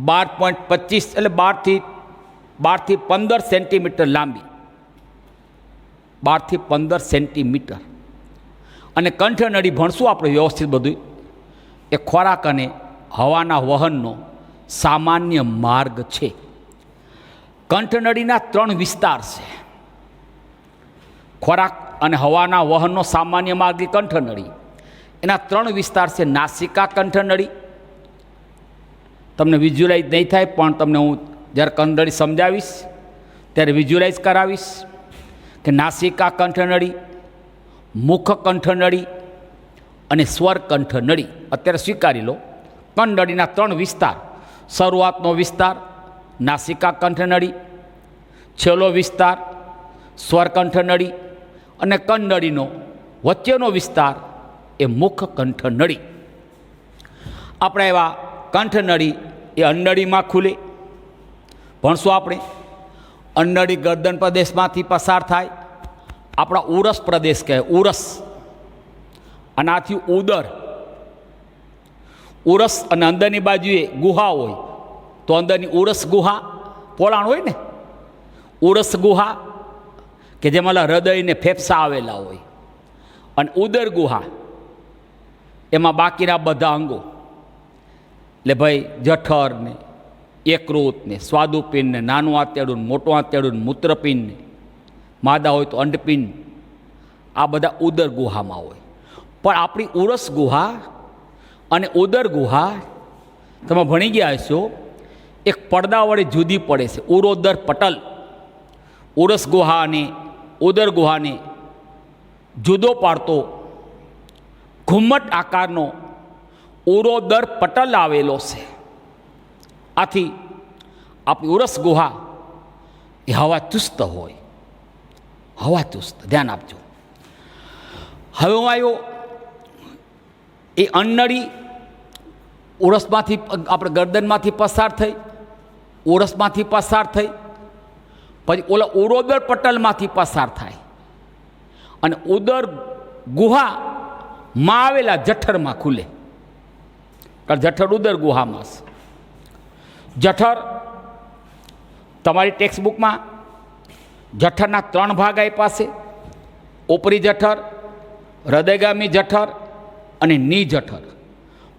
12.25 એટલે 12 થી 15 સેન્ટીમીટર લાંબી, 12 થી 15 સેન્ટીમીટર. અને કંઠનળી ભણશું આપણે વ્યવસ્થિત બધું. એ ખોરાક અને હવાના વહનનો સામાન્ય માર્ગ છે. કંઠનળીના 3 વિસ્તાર છે. ખોરાક અને હવાના વહનનો સામાન્ય માર્ગ એ કંઠનળી. એના 3 વિસ્તાર છે. નાસિકા કંઠનળી, તમને વિઝ્યુલાઇઝ નહીં થાય પણ તમને હું જ્યારે કંઠનળી સમજાવીશ ત્યારે વિઝ્યુલાઇઝ કરાવીશ કે નાસિકા કંઠનળી, મુખ કંઠનળી અને સ્વર કંઠનળી. અત્યારે સ્વીકારી લો, કંઠનળીના 3 વિસ્તાર. શરૂઆતનો વિસ્તાર નાસિકા કંઠનળી, છેલ્લો વિસ્તાર સ્વર કંઠનળી અને કંઠનળીનો વચ્ચેનો વિસ્તાર એ મુખ કંઠનળી. આપણે એવા કંઠનળી એ અન્નળીમાં ખુલે ભણશું આપણે. અન્નળી ગરદન પ્રદેશમાંથી પસાર થાય, આપણા ઉરસ પ્રદેશ કહે, ઉરસ. આનાથી ઉદર, ઉરસ અને અંદરની બાજુએ ગુહા હોય તો અંદરની ઉરસ ગુહા પોલાણ હોય ને, ઉરસ ગુહા કે જેમાં હૃદય ને ફેફસા આવેલા હોય, અને ઉદર ગુહા એમાં બાકીના બધા અંગો, એટલે ભાઈ જઠર ને યકૃત ને સ્વાદુપિંડ ને નાનું આંતરડું ને મોટું આંતરડું ને મૂત્રપિંડ ને માદા હોય તો અંડપિંડ, આ બધા ઉદર ગુહામાં હોય. પણ આપણી ઉરસ ગુહા અને ઉદર ગુહા તમે ભણી ગયા હશો, એક પડદા વડે જુદી પડે છે, ઉરોદર પટલ. ઉરસ ગુહા અને ઉદર ગુહાને જુદો પાડતો ઘુમ્મટ આકારનો ઉરોદર પટલ આવેલો છે. આથી આપણી ઉરસ ગુહા એ હવા ચુસ્ત હોય, હવા ચુસ્ત. ધ્યાન આપજો. હવે હું આવ્યો એ અન્નળી ઉરસમાંથી, આપણે ગરદનમાંથી પસાર થઈ, ઉરસમાંથી પસાર થઈ, પછી ઓલા ઉરોદર પટલમાંથી પસાર થાય અને ઉદર ગુહામાં આવેલા જઠરમાં ખુલે. કારણ જઠર ઉદર ગુહામાં છે. જઠર તમારી ટેક્સ્ટબુકમાં જઠરના 3 ભાગ આપ્યા છે: ઉપરી જઠર, હૃદયગામી જઠર અને ની જઠર.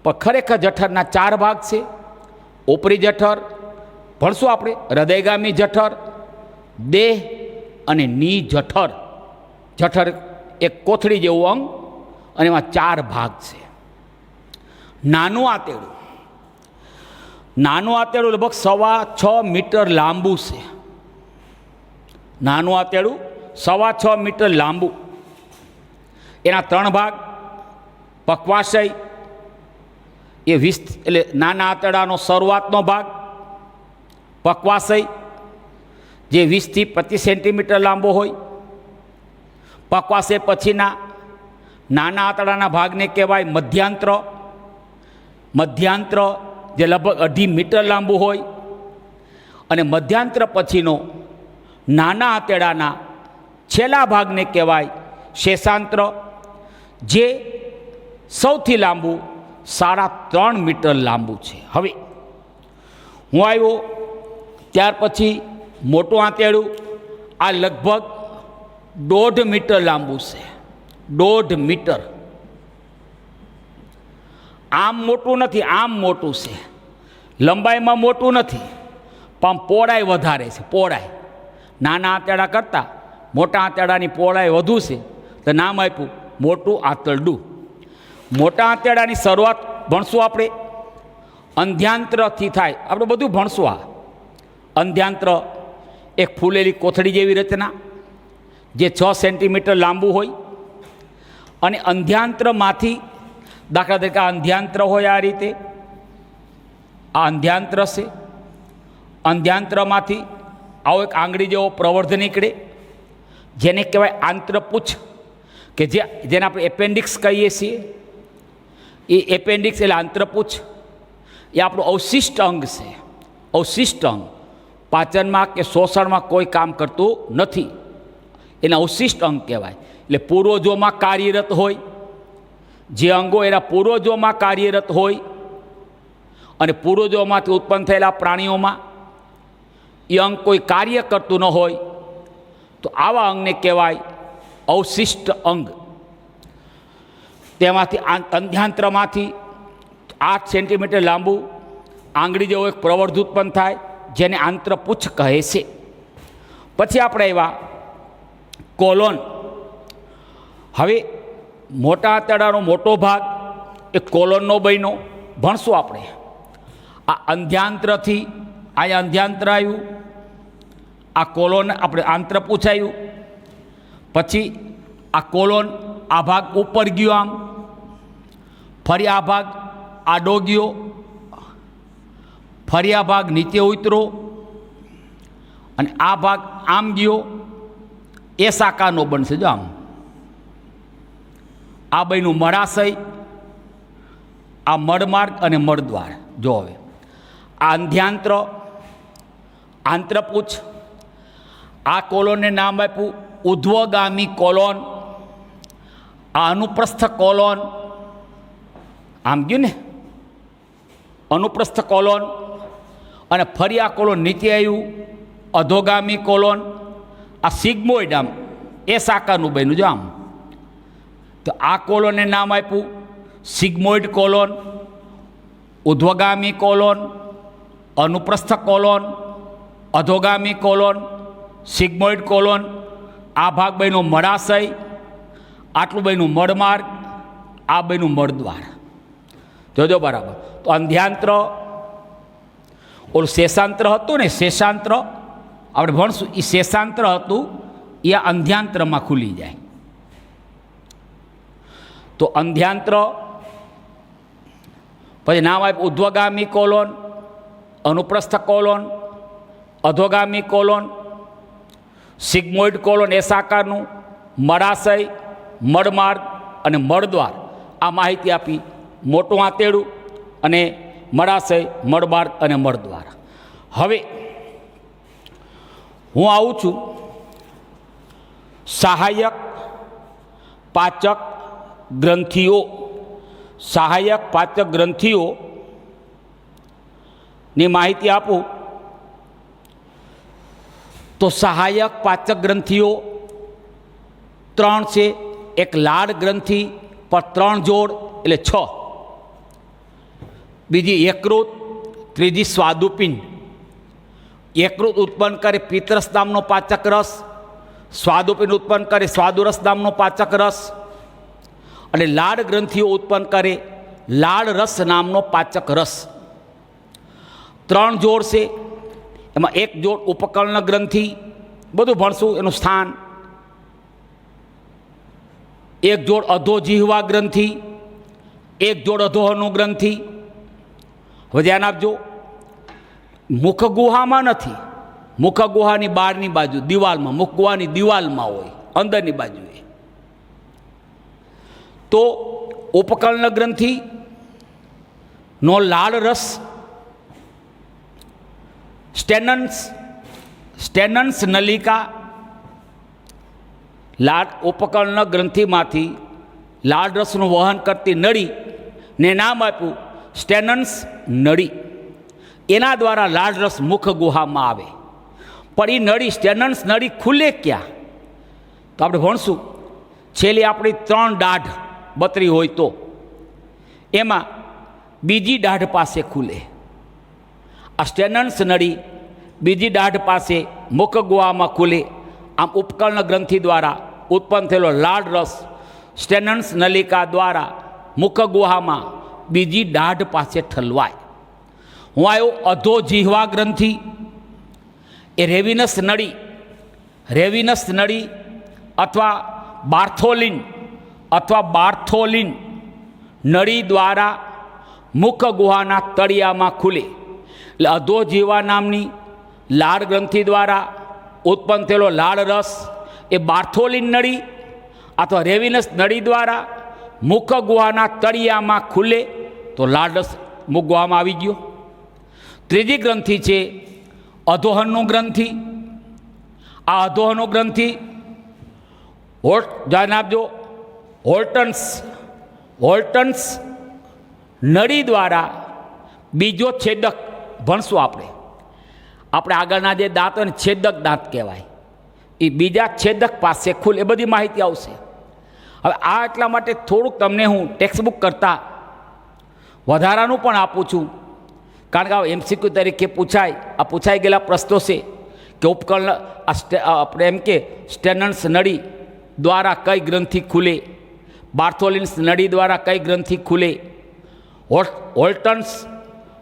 પણ ખરેખર જઠરના 4 ભાગ છે: ઉપરી જઠર ભણશું આપણે, હૃદયગામી જઠર, દેહ અને ની જઠર. જઠર એક કોથળી જેવું અંગ અને એમાં 4 ભાગ છે. નાનું આંતરડું, નાનું આંતરડું લગભગ 6.25 મીટર લાંબુ છે. નાનું આંતરડું 6.25 મીટર લાંબુ. એના 3 ભાગ: પક્વાશય એ 20 એટલે નાના આંતરડાનો શરૂઆતનો ભાગ, પક્વાશય જે 20 થી 25 સેન્ટીમીટર લાંબો હોય. પક્વાશય પછીના નાના આંતરડાના ભાગને કહેવાય મધ્યાંત્ર. મધ્યાંત્ર જે લગભગ 2.5 મીટર લાંબુ હોય. અને મધ્યાંત્ર પછીનો નાના આંતરડાના છેલ્લા ભાગને કહેવાય શેષાંત્ર, જે સૌથી લાંબુ 3.5 મીટર લાંબુ છે. હવે હું આવ્યો ત્યાર પછી મોટું આંતરડું, આ લગભગ 1.5 મીટર લાંબુ છે. 1.5 મીટર. આમ મોટું નથી, આમ મોટું છે. લંબાઈમાં મોટું નથી પણ પહોળાઈ વધારે છે. પહોળાઈ નાના આંતરડા કરતાં મોટા આંતરડાની પહોળાઈ વધુ છે, તો નામ આપ્યું મોટું આંતરડું. મોટા આંતરડાની શરૂઆત ભણશું આપણે અંધ્યાંત્રથી થાય. આપણે બધું ભણશું. આ અંધ્યાંત્ર એક ફૂલેલી કોથળી જેવી રચના જે 6 સેન્ટીમીટર લાંબુ હોય. અને અંધ્યાંત્રમાંથી દાખલા તરીકે અંધ્યાંત્ર હોય આ રીતે, આ અંધ્યાંત્ર છે. અંધ્યાંત્રમાંથી આવો એક આંગળી જેવો પ્રવર્ધ નીકળે જેને કહેવાય આંત્રપુચ્છ, કે જેને આપણે એપેન્ડિક્સ કહીએ છીએ. એ એપેન્ડિક્સ એટલે આંત્રપુચ્છ એ આપણું અવશિષ્ટ અંગ છે. અવશિષ્ટ અંગ પાચનમાં કે શોષણમાં કોઈ કામ કરતું નથી, એને અવશિષ્ટ અંગ કહેવાય. એટલે પૂર્વજોમાં કાર્યરત હોય, જે અંગો એના પૂર્વજોમાં કાર્યરત હોય અને પૂર્વજોમાંથી ઉત્પન્ન થયેલા પ્રાણીઓમાં એ અંગ કોઈ કાર્ય કરતું ન હોય તો આવા અંગને કહેવાય અવશિષ્ટ અંગ. તેમાંથી અંધ્યાંત્રમાંથી 8 સેન્ટીમીટર લાંબુ આંગળી જેવો એક પ્રવર્ધ ઉત્પન્ન થાય, જેને આંત્રપુચ્છ કહે છે. પછી આપણે એવા કોલોન. હવે મોટા આંતરડાનો મોટો ભાગ એ કોલોનનો બન્યો, ભણશું આપણે. આ અંધ્યાંત્રથી અહીંયા અંધ્યાંત્ર આવ્યું, આ કોલોન આપણે આંત્રપુચ્છ આવ્યું, પછી આ કોલોન આ ભાગ ઉપર ગયો, આમ ફરી આ ભાગ આડો ગયો, ફરી આ ભાગ નીચે ઉતરો અને આ ભાગ આમ ગયો, એ શાખાનો બનશે. જો આમ આ બન્યું મળાશય, આ મળમાર્ગ અને મળદ્વાર. જો હવે આ અંધ્યાંત્ર, આંત્રપુચ્છ, આ કોલોનને નામ આપ્યું ઉધ્વગામી કોલોન. આ અનુપ્રસ્થ કોલોન, આમ ગયું ને અનુપ્રસ્થ કોલોન, અને ફરી આ કોલોન નીચે આવ્યું અધોગામી કોલોન. આ સિગ્મોઇડ, આમ એ શાખાનું બન્યું. જો આમ તો આ કોલોનને નામ આપ્યું સિગ્મોઇડ કોલોન, ઉધ્વગામી કોલોન, અનુપ્રસ્થ કોલોન, અધોગામી કોલોન, સિગ્મોઇડ કોલોન. આ ભાગ બન્યો મળાશય, આટલું બન્યું મળમાર્ગ, આ બન્યું મળદ્વાર. જોજો બરાબર. તો અંધ્યાંત્ર, ઓલું શેષાંત્ર હતું ને, શેષાંત્ર આપણે ભણશું, એ શેષાંત્ર હતું, એ અંધ્યાંત્રમાં ખુલી જાય. તો અંધ્યાંત્ર પછી નામ આપ્યું ઉધ્વગામી કોલોન, અનુપ્રસ્થ કોલોન, અધોગામી કોલોન, સિગ્મોઇડ કોલોન એ શાખાનું, મળાશય, મળમાર્ગ અને મળદ્વાર. આ માહિતી આપી મોટું આંતરડું અને મળાશય, મળમાર્ગ અને મળદ્વાર. હવે હું આવું છું સહાયક પાચક ગ્રંથિઓ. સહાયક પાચક ગ્રંથિઓની માહિતી આપું તો સહાયક પાચક ગ્રંથિઓ 3 છે. એક લાળ ગ્રંથિ પર 3 જોડ એટલે 6, બીજી યકૃત, ત્રીજી સ્વાદુપિંડ. યકૃત ઉત્પન્ન કરે પિત્તરસ નામનો પાચક રસ, સ્વાદુપિંડ ઉત્પન્ન કરે સ્વાદુરસ નામનો પાચક રસ, અને લાળ ગ્રંથિઓ ઉત્પન્ન કરે લાળ રસ નામનો પાચક રસ. 3 જોડ છે, એમાં એક જોડ ઉપકર્ણ ગ્રંથિ, બધું ભણશું એનું સ્થાન. એક જોડ અધો જીહવા ગ્રંથિ, એક જોડ અધોહનુ ગ્રંથિ. હવે ધ્યાન આપજો, મુખ ગુહામાં નથી, મુખ ગુહાની બહારની બાજુ દિવાલમાં, મુખ ગુહાની દિવાલમાં હોય, અંદરની બાજુએ. તો ઉપકર્ણ ગ્રંથિ નો લાળ રસ સ્ટેનન્સ નલિકા, લાળ ઉપકર્ણ ગ્રંથિમાંથી લાળ રસનું વહન કરતી નળી ને નામ આપ્યું સ્ટેનન્સ નળી. એના દ્વારા લાળ રસ મુખ ગુહામાં આવે. પણ એ નળી સ્ટેનન્સ નળી ખુલે ક્યાં? તો આપણે ભણશું. છેલ્લી આપણી 3 દાઢ બતરી હોય તો એમાં બીજી દાઢ પાસે ખુલે. આ સ્ટેનન્સ નળી બીજી દાઢ પાસે મુખ ગુહામાં ખુલે. આમ ઉપકર્ણ ગ્રંથિ દ્વારા ઉત્પન્ન થયેલો લાળ રસ સ્ટેનન્સ નલિકા દ્વારા મુખ ગુહામાં બીજી દાઢ પાસે ઠલવાય. હું આવ્યો અધો જીહવા ગ્રંથિ. એ રેવિનસ નળી અથવા બાર્થોલિન નળી દ્વારા મુખ ગુહાના તળિયામાં ખુલે. એટલે અધો જીહવા નામની લાળ ગ્રંથિ દ્વારા ઉત્પન્ન થયેલો લાળ રસ એ બાર્થોલિન નળી અથવા રેવિનસ નળી દ્વારા મુખ ગુહાના તળિયામાં ખુલે તો લાળ રસ મુખ ગુહામાં આવી ગયો. ત્રીજી ગ્રંથિ છે અધોહનનો ગ્રંથિ, આ અધોહનનો ગ્રંથિ ધ્યાન આપજો, હોલ્ટન્સ નળી દ્વારા બીજો છેદક ભણશું આપણે આગળના જે દાંત હોય ને છેદક દાંત કહેવાય, એ બીજા છેદક પાસે ખુલ, એ બધી માહિતી આવશે. હવે આ એટલા માટે થોડુંક તમને હું ટેક્સ્ટબુક કરતાં વધારાનું પણ આપું છું, કારણ કે આ MCQ તરીકે પૂછાઈ ગયેલા પ્રશ્નો છે કે ઉપકરણ આપણે એમ કે સ્ટેનન્સ નળી દ્વારા કઈ ગ્રંથિ ખુલે, બાર્થોલિન્સ નળી દ્વારા કઈ ગ્રંથિ ખુલે,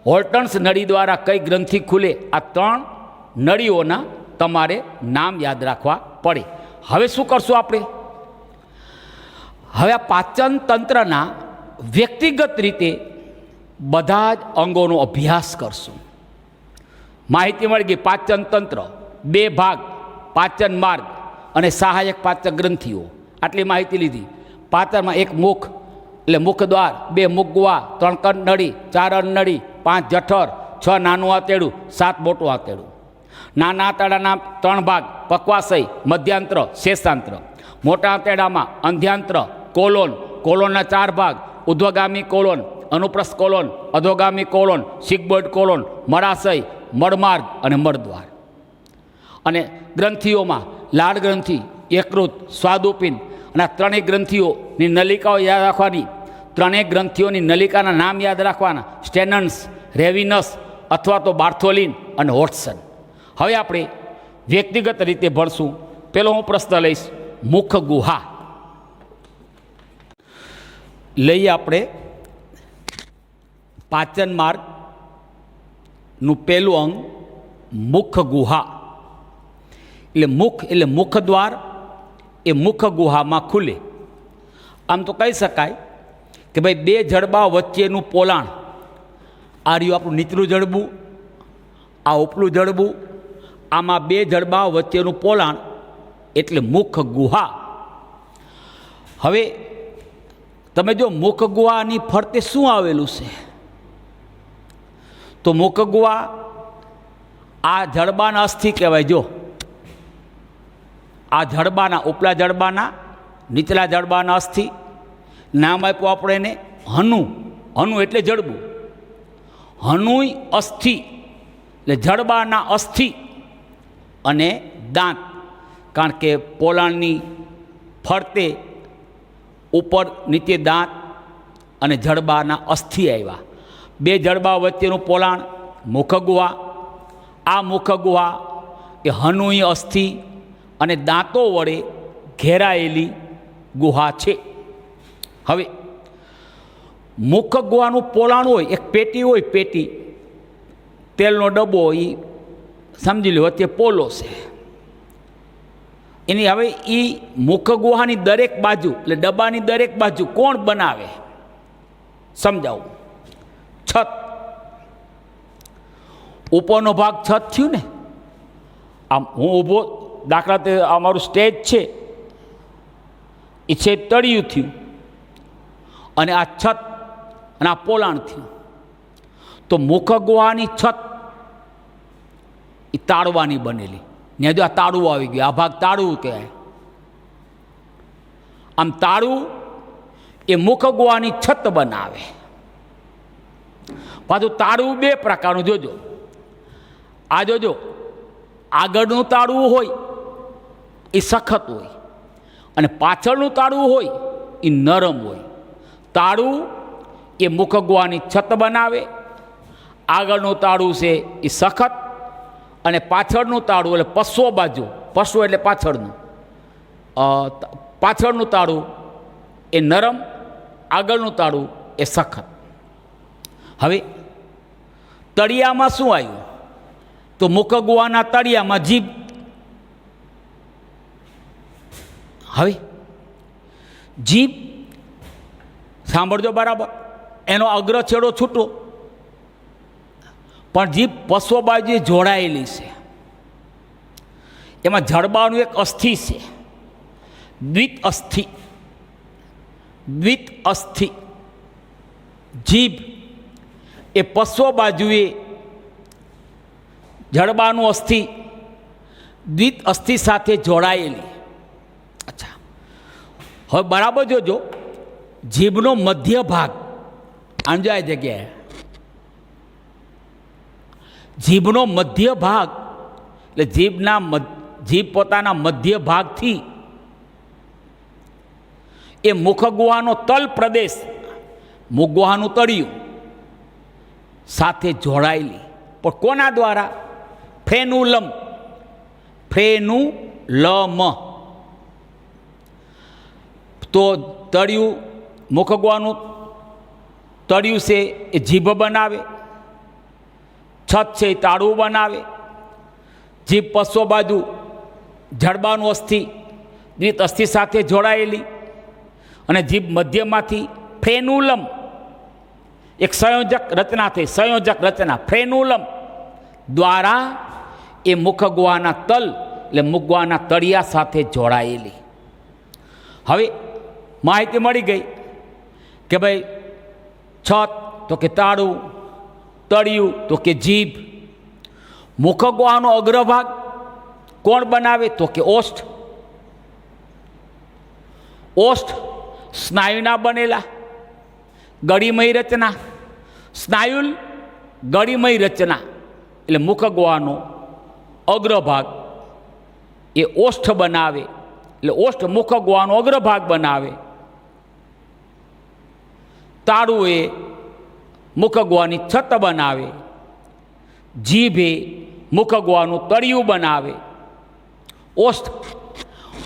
હોલ્ટન્સ નળી દ્વારા કઈ ગ્રંથિ ખુલે, આ 3 નળીઓના તમારે નામ યાદ રાખવા પડે. હવે શું કરશું આપણે? હવે આ પાચન તંત્રના વ્યક્તિગત રીતે બધા જ અંગોનો અભ્યાસ કરશું. માહિતી મળી ગઈ. પાચન તંત્ર 2 ભાગ, પાચન માર્ગ અને સહાયક પાચક ગ્રંથિઓ, આટલી માહિતી લીધી. પાચનમાં 1 મુખ એટલે મુખ દ્વાર, 2 મુખ ગુહા, 3 કંઠ નળી, 4 અન્નળી, 5 જઠર, 6 નાનું આંતરડું, 7 મોટું આંતરડું. નાના આંતરડાના 3 ભાગ, પક્વાશય, મધ્યાંત્ર, શેષાંત્ર. મોટા આંતરડામાં અંધ્યાંત્ર, કોલોનના 4 ભાગ, ઉધ્વગામી કોલોન, અનુપ્રસ્થ કોલોન, અધોગામી કોલોન, સિગ્મોઇડ કોલોન, મળાશય, મળમાર્ગ અને મળદ્વાર. અને ગ્રંથિઓમાં લાળ ગ્રંથિ, યકૃત, સ્વાદુપિંડ અને આ 3 ગ્રંથિઓની નલિકાઓ યાદ રાખવાની. 3 ગ્રંથિઓની નલિકાના નામ યાદ રાખવાના: સ્ટેનન્સ, રેવિનસ અથવા તો બાર્થોલિન અને હોટ્સન. હવે આપણે વ્યક્તિગત રીતે ભણશું. પેલો હું પ્રશ્ન લઈશ, મુખ ગુહા. લઈએ આપણે પાચન માર્ગનું પહેલું અંગ મુખ ગુહા. એટલે મુખદ્વાર એ મુખ ગુહામાં ખુલે. આમ તો કહી શકાય કે ભાઈ 2 જડબા વચ્ચેનું પોલાણ, આ રહ્યું આપણું નીચલું જડબું, આ ઉપલું જડબું, આમાં 2 જડબા વચ્ચેનું પોલાણ એટલે મુખ ગુહા. હવે તમે જો મુખ ગુહાની ફરતે શું આવેલું છે, તો મુખ ગુહા આ જડબાના અસ્થિ કહેવાય. જો આ જડબાના, ઉપલા જડબાના, નીચલા જડબાના અસ્થિ, નામ આપ્યું આપણે એને હનુ. હનુ એટલે જડબું, હનુય અસ્થિ એટલે જડબાના અસ્થિ અને દાંત. કારણ કે પોલાણની ફરતે ઉપર નીચે દાંત અને જડબાના અસ્થિ આવ્યા. 2 જડબા વચ્ચેનું પોલાણ મુખ ગુહા. આ મુખ ગુહા એ હનુય અસ્થિ અને દાંતો વડે ઘેરાયેલી ગુહા છે. હવે મુખ ગુહાનું પોલાણ હોય, એક પેટી હોય, પેટી તેલનો ડબ્બો, એ સમજી લો વચ્ચે પોલો છે એની. હવે એ મુખ ગુહાની દરેક બાજુ એટલે ડબ્બાની દરેક બાજુ કોણ બનાવે? સમજાવું. છત. ઉપરનો ભાગ છત થયું ને. આમ હું ઊભો, દાખલા તરીકે અમારું સ્ટેજ છે, એ છે તળિયું થયું અને આ છત અને આ પોલાણ થયું. તો મુખ ગુહાની છત એ તાળવાની બનેલી. ને જો આ તાળું આવી ગયું, આ ભાગ તાળું કહેવાય. આમ તાળું એ મુખ ગુહાની છત બનાવે. પાછું તાળું 2 પ્રકારનું જોજો. આ જોજો, આગળનું તાળું હોય એ સખત હોય અને પાછળનું તાળું હોય એ નરમ હોય. તાળું એ મુખ ગુહાની છત બનાવે. આગળનું તાળું છે એ સખત અને પાછળનું તાળું એટલે પશ્વ બાજુ, પશ્વ એટલે પાછળનું, પાછળનું તાળું એ નરમ, આગળનું તાળું એ સખત. હવે તળિયામાં શું આવ્યું? તો મુખ ગુહાના તળિયામાં જીભ. હવે જીભ સાંભળજો બરાબર, એનો અગ્ર છેડો છૂટો, પણ જીભ પશ્વ બાજુએ જોડાયેલી છે. એમાં જડબાનું એક અસ્થિ છે, દ્વિત અસ્થિ. જીભ એ પશ્વ બાજુએ જડબાનું અસ્થિ દ્વિત અસ્થિ સાથે જોડાયેલી. અચ્છા, હવે બરાબર જોજો, જીભનો મધ્ય ભાગ આંજાય જગ્યાએ, જીભનો મધ્ય ભાગ એટલે જીભ પોતાના મધ્ય ભાગથી એ મુખગુહાનો તલ પ્રદેશ, મુખગુહાનું તળિયું સાથે જોડાયેલી. પણ કોના દ્વારા? ફ્રેનુલમ. ફ્રેનુલમ. તો તળિયું, મુખગુહાનું તળિયું છે એ જીભ બનાવે, છત છે એ તાળું બનાવે, જીભ પશ્વ બાજુ જડબાનું અસ્થિ દ્વિત અસ્થિ સાથે જોડાયેલી, અને જીભ મધ્યમાંથી ફ્રેનુલમ, એક સંયોજક રચના થઈ, સંયોજક રચના ફ્રેનુલમ દ્વારા એ મુખગુહાના તલ એટલે મુખગુહાના તળિયા સાથે જોડાયેલી. હવે માહિતી મળી ગઈ કે ભાઈ છત તો કે તાળું, તળિયું તો કે જીભ. મુખગુહાનો અગ્રભાગ કોણ બનાવે? તો કે ઓષ્ઠ. ઓષ્ઠ સ્નાયુના બનેલા, ગળીમય રચના. સ્નાયુલ ગળીમય રચના એટલે મુખગુહાનો અગ્રભાગ એ ઓષ્ઠ બનાવે, એટલે ઓષ્ઠ મુખગુહાનો અગ્રભાગ બનાવે. તાળું એ મુખગુહાની છત બનાવે, જીભ એ મુખગુહાનું તળિયું બનાવે. ઓષ્ઠ,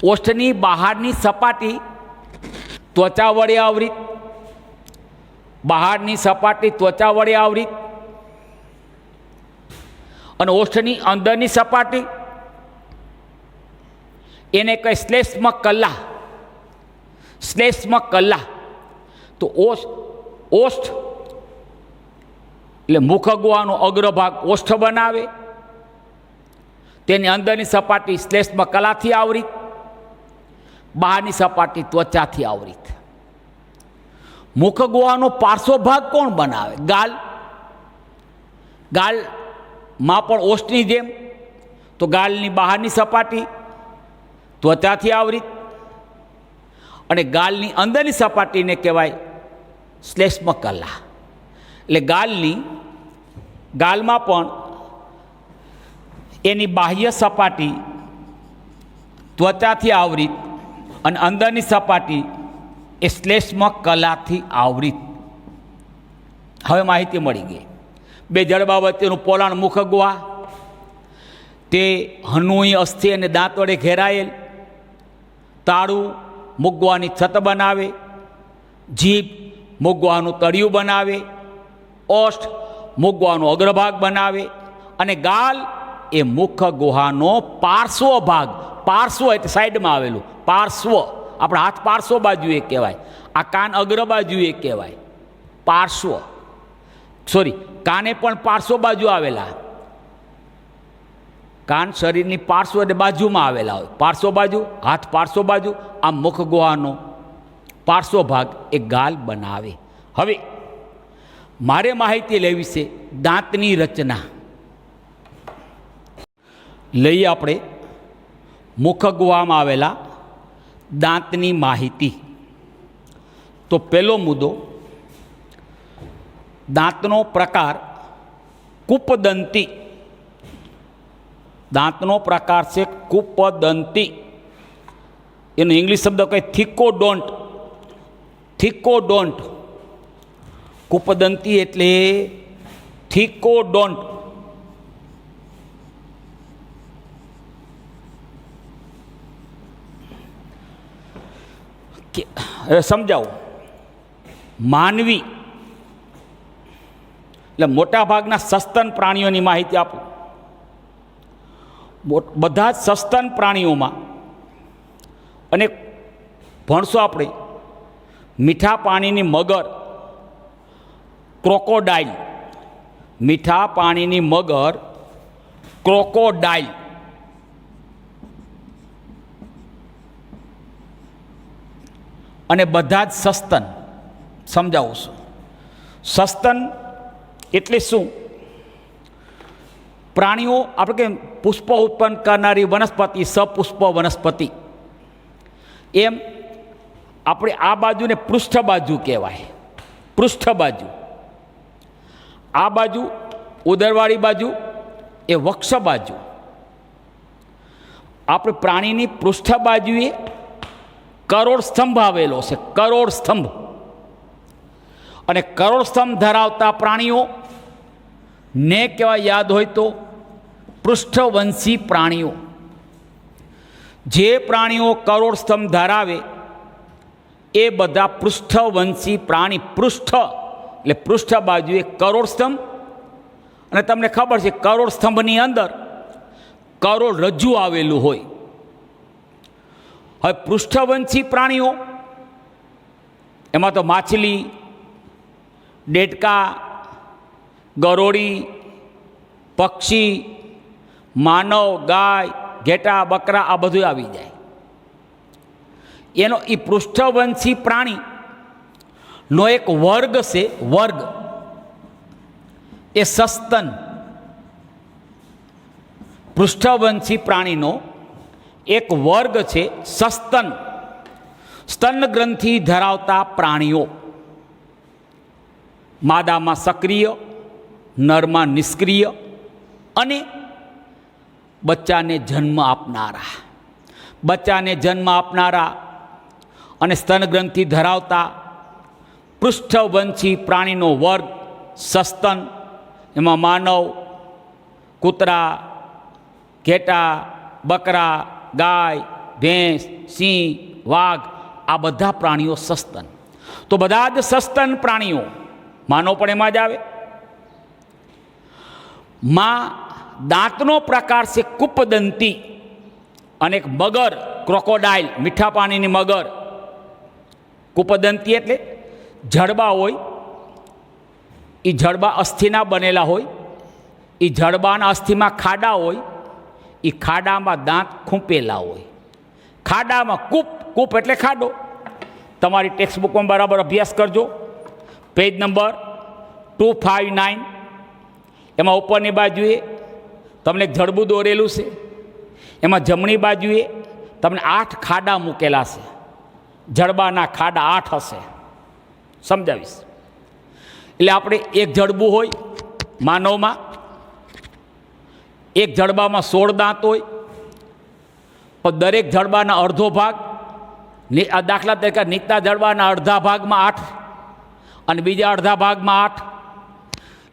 ઓષ્ઠની બહારની સપાટી ત્વચા વડે આવૃત, બહારની સપાટી ત્વચા વડે આવૃત, અને ઓષ્ઠની અંદરની સપાટી એને કહે શ્લેષ્મ કલા. શ્લેષ્મ કલા. તો ઓષ્ઠ એટલે મુખગુહાનો અગ્રભાગ ઓષ્ઠ બનાવે, તેની અંદરની સપાટી શ્લેષ્મ કલાથી આવૃત, બહારની સપાટી ત્વચાથી આવૃત. મુખગુહાનો પાર્શ્વભાગ કોણ બનાવે? ગાલ. ગાલમાં પણ ઓષ્ઠની જેમ, તો ગાલની બહારની સપાટી ત્વચાથી આવૃત, અને ગાલની અંદરની સપાટીને કહેવાય શ્લેષ્મ કલા. એટલે ગાલમાં પણ એની બાહ્ય સપાટી ત્વચાથી આવૃત અને અંદરની સપાટી એ શ્લેષ્મ કલાથી આવૃત. હવે માહિતી મળી ગઈ. બે જડબા વચ્ચેનું પોલાણ મુખગુહા તે હનુઈ અસ્થિ અને દાંત વડે ઘેરાયેલ. તાળું મુખગુહાની છત બનાવે, જીભ મુખગુહાનું તળિયું બનાવે, ઓષ્ઠ મુખગુહાનો અગ્રભાગ બનાવે, અને ગાલ એ મુખગુહાનો પાર્શ્વ ભાગ. પાર્શ્વ એટલે સાઈડમાં આવેલું પાર્શ્વ, આપણા હાથ પાર્શ્વ બાજુએ કહેવાય, આ કાન અગ્ર બાજુએ કહેવાય પાર્શ્વ. સોરી, કાને પણ પાર્શ્વ બાજુ આવેલા. કાન શરીરની પાર્શ્વ એટલે બાજુમાં આવેલા હોય, પાર્શ્વ બાજુ, હાથ પાર્શ્વ બાજુ. આ મુખગુહાનો પાર્શ્વ ભાગ એ ગાલ બનાવે. હવે મારે માહિતી લેવી છે દાંતની રચના. લઈએ આપણે મુખગુહામાં આવેલા દાંતની માહિતી. તો પહેલો મુદ્દો, દાંતનો પ્રકાર કૂપદંતી. દાંતનો પ્રકાર છે કૂપદંતી. એનો ઇંગ્લિશ શબ્દ કહે થિકોડોન્ટ. થિકોડોન્ટ. કૂપદંતી એટલે થિકોડોન્ટ. હવે સમજાવું. માનવી એટલે મોટાભાગના સસ્તન પ્રાણીઓની માહિતી આપું. બધા જ સસ્તન પ્રાણીઓમાં, અને ભણશો આપણે મીઠા પાણીની મગર, ક્રોકોડાઇલ. મીઠા પાણીની મગર ક્રોકોડાઇલ. અને બધા જ સસ્તન. સમજાવું છું. સસ્તન એટલે શું? પ્રાણીઓ આપણે કે પુષ્પ ઉત્પન્ન કરનારી વનસ્પતિ સપુષ્પ વનસ્પતિ, એમ આપણે આ બાજુને પૃષ્ઠ બાજુ કહેવાય. પૃષ્ઠ બાજુ, આ બાજુ ઉદરવાળી બાજુ એ વક્ષ બાજુ. આપણે પ્રાણીની પૃષ્ઠ બાજુએ કરોડ સ્તંભ આવેલો છે, કરોડ સ્તંભ. અને કરોડ સ્તંભ ધરાવતા પ્રાણીઓ ને કહેવાય, યાદ હોય તો, પૃષ્ઠવંશી પ્રાણીઓ. જે પ્રાણીઓ કરોડ સ્તંભ ધરાવે એ બધા પૃષ્ઠવંશી પ્રાણી. પૃષ્ઠ એટલે પૃષ્ઠ બાજુએ કરોડ સ્તંભ. અને તમને ખબર છે કરોડ સ્તંભની અંદર કરોડ રજ્જુ આવેલું હોય. હવે પૃષ્ઠવંશી પ્રાણીઓ એમાં તો માછલી, ડેડકા, ગરોળી, પક્ષી, માનવ, ગાય, ઘેટા, બકરા આ બધું આવી જાય. એનો એ પૃષ્ઠવંશી પ્રાણીનો એક વર્ગ છે, વર્ગ એ સસ્તન. પૃષ્ઠવંશી પ્રાણીનો એક વર્ગ છે સસ્તન, સ્તન ગ્રંથિ ધરાવતા પ્રાણીઓ. માદામાં સક્રિય, નરમાં નિષ્ક્રિય અને બચ્ચાને જન્મ આપનારા. બચ્ચાને જન્મ આપનારા અને સ્તન ગ્રંથિ ધરાવતા પૃષ્ઠવંશી પ્રાણીનો વર્ગ સસ્તન. એમાં માનવ, કૂતરા, ઘેટા, બકરા, ગાય, ભેંસ, સિંહ, વાઘ આ બધા પ્રાણીઓ સસ્તન. તો બધા જ સસ્તન પ્રાણીઓ, માનવ પણ એમાં જ આવે. માં દાંતનો પ્રકાર છે કૂપદંતી. અને એક મગર, ક્રોકોડાઇલ, મીઠા પાણીની મગર. કૂપદંતી એટલે જડબા હોય, એ જડબા અસ્થિના બનેલા હોય. એ જડબાના અસ્થિમાં ખાડા હોય, એ ખાડામાં દાંત ખૂંપેલા હોય. ખાડામાં કૂપ, કૂપ એટલે ખાડો. તમારી ટેક્સ્ટબુકમાં બરાબર અભ્યાસ કરજો. Page number 259. એમાં ઉપરની બાજુએ તમને એક જડબું દોરેલું છે. એમાં જમણી બાજુએ તમને 8 ખાડા મૂકેલા છે. જડબાના ખાડા 8 હશે, સમજાવીશ. એટલે આપણે એક જડબું હોય માનવમાં, એક જડબામાં 16 દાંત હોય, પણ દરેક જડબાના અડધો ભાગ, દાખલા તરીકે નીચલા જડબાના અડધા ભાગમાં 8 અને બીજા અડધા ભાગમાં 8.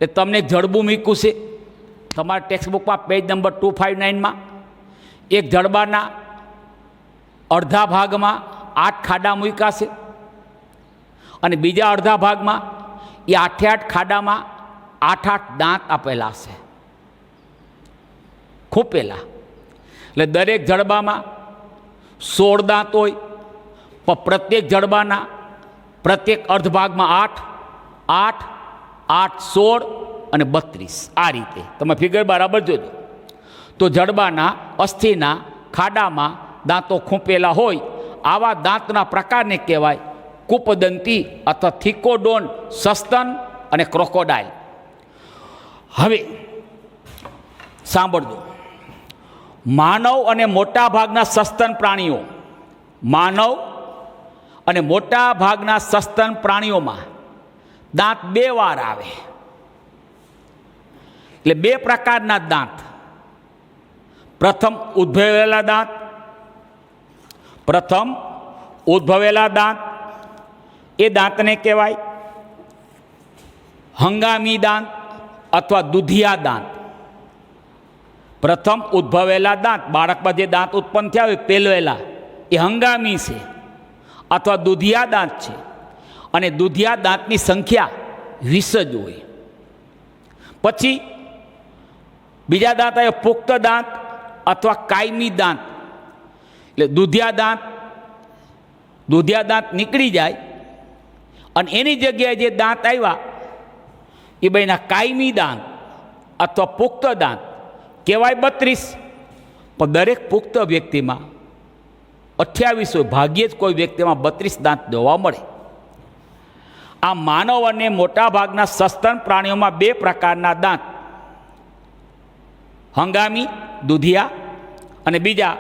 એટલે તમને એક જડબું મૂક્યું છે તમારા ટેક્સ્ટબુકમાં પેજ નંબર 259માં. એક જડબાના અડધા ભાગમાં 8 ખાડા મૂક્યા છે અને બીજા અડધા ભાગમાં એ 8 ખાડામાં 8 દાંત આપેલા છે, ખૂંપેલા. એટલે દરેક જડબામાં 16 દાંત હોય, પણ પ્રત્યેક જડબાના પ્રત્યેક અર્ધભાગમાં 8, 8, 8, 16 અને 32. આ રીતે તમે ફિગર બરાબર જોજો. તો જડબાના અસ્થિના ખાડામાં દાંતો ખૂંપેલા હોય, આવા દાંતના પ્રકારને કહેવાય કૂપદંતી અથવા થિકોડોન, સસ્તન અને ક્રોકોડાઇલ. હવે સાંભળજો, માનવ અને મોટા ભાગના સસ્તન પ્રાણીઓ, માનવ અને મોટા ભાગના સસ્તન પ્રાણીઓમાં દાંત 2 વાર આવે. એટલે 2 પ્રકારના દાંત. પ્રથમ ઉદ્ભવેલા દાંત, પ્રથમ ઉદ્ભવેલા દાંત એ દાંતને કહેવાય હંગામી દાંત અથવા દૂધિયા દાંત. પ્રથમ ઉદ્ભવેલા દાંત, બાળકમાં જે દાંત ઉત્પન્ન થયા હોય પહેલવેલા, એ હંગામી છે અથવા દૂધિયા દાંત છે. અને દૂધિયા દાંતની સંખ્યા 20 જ હોય. પછી બીજા દાંત આવે પુખ્ત દાંત અથવા કાયમી દાંત. એટલે દૂધિયા દાંત નીકળી જાય અને એની જગ્યાએ જે દાંત આવ્યા એ બેના કાયમી દાંત અથવા પુખ્ત દાંત કહેવાય 32. પણ દરેક પુખ્ત વ્યક્તિમાં 28 હોય, ભાગ્યે જ કોઈ વ્યક્તિમાં 32 દાંત જોવા મળે. આ માનવ અને મોટા ભાગના સસ્તન પ્રાણીઓમાં 2 પ્રકારના દાંત હંગામી દુધિયા અને બીજા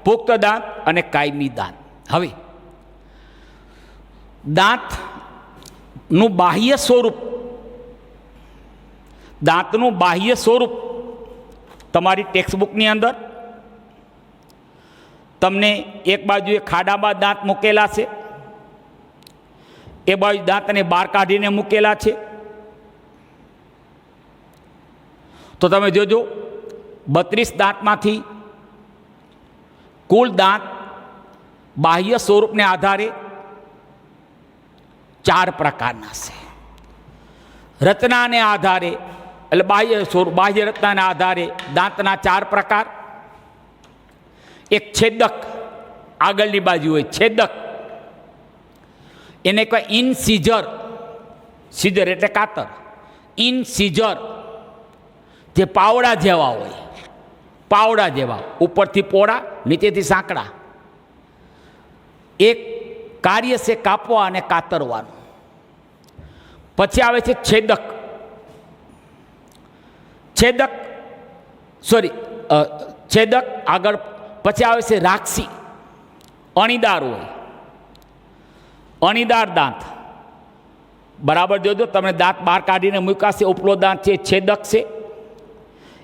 પુખ્ત દાંત અને કાયમી દાંત. હવે દાંતનું બાહ્ય સ્વરૂપ, દાંતનું બાહ્ય સ્વરૂપ તમારી ટેક્સ્ટબુકની અંદર તમને એક બાજુએ ખાડામાં દાંત મૂકેલા છે, એ બાજુ દાંતને બહાર કાઢીને મૂકેલા છે. તો તમે જોજો 32 દાંતમાંથી કુલ દાંત બાહ્ય સ્વરૂપને આધારે 4 પ્રકારના છે. રચનાને આધારે એટલે બાહ્ય સ્વરૂપ, બાહ્ય રચનાના આધારે દાંતના 4 પ્રકાર. એક છેદક, આગળની બાજુ હોય છેદક, એને કહેવાય ઇનસીઝર. સીઝર એટલે કાતર. ઇનસીઝર જે પાવડા જેવા હોય, પાવડા જેવા, ઉપરથી પોળા નીચેથી સાંકડા. એક કાર્ય છે કાપવા અને કાતરવાનું. પછી આવે છે છેદક. છેદક છેદક આગળ. પછી આવે છે રાક્ષી, અણીદાર હોય, અણીદાર દાંત. બરાબર જોજો, તમે દાંત બહાર કાઢીને મૂકાશે, ઉપલો દાંત છે છેદક છે,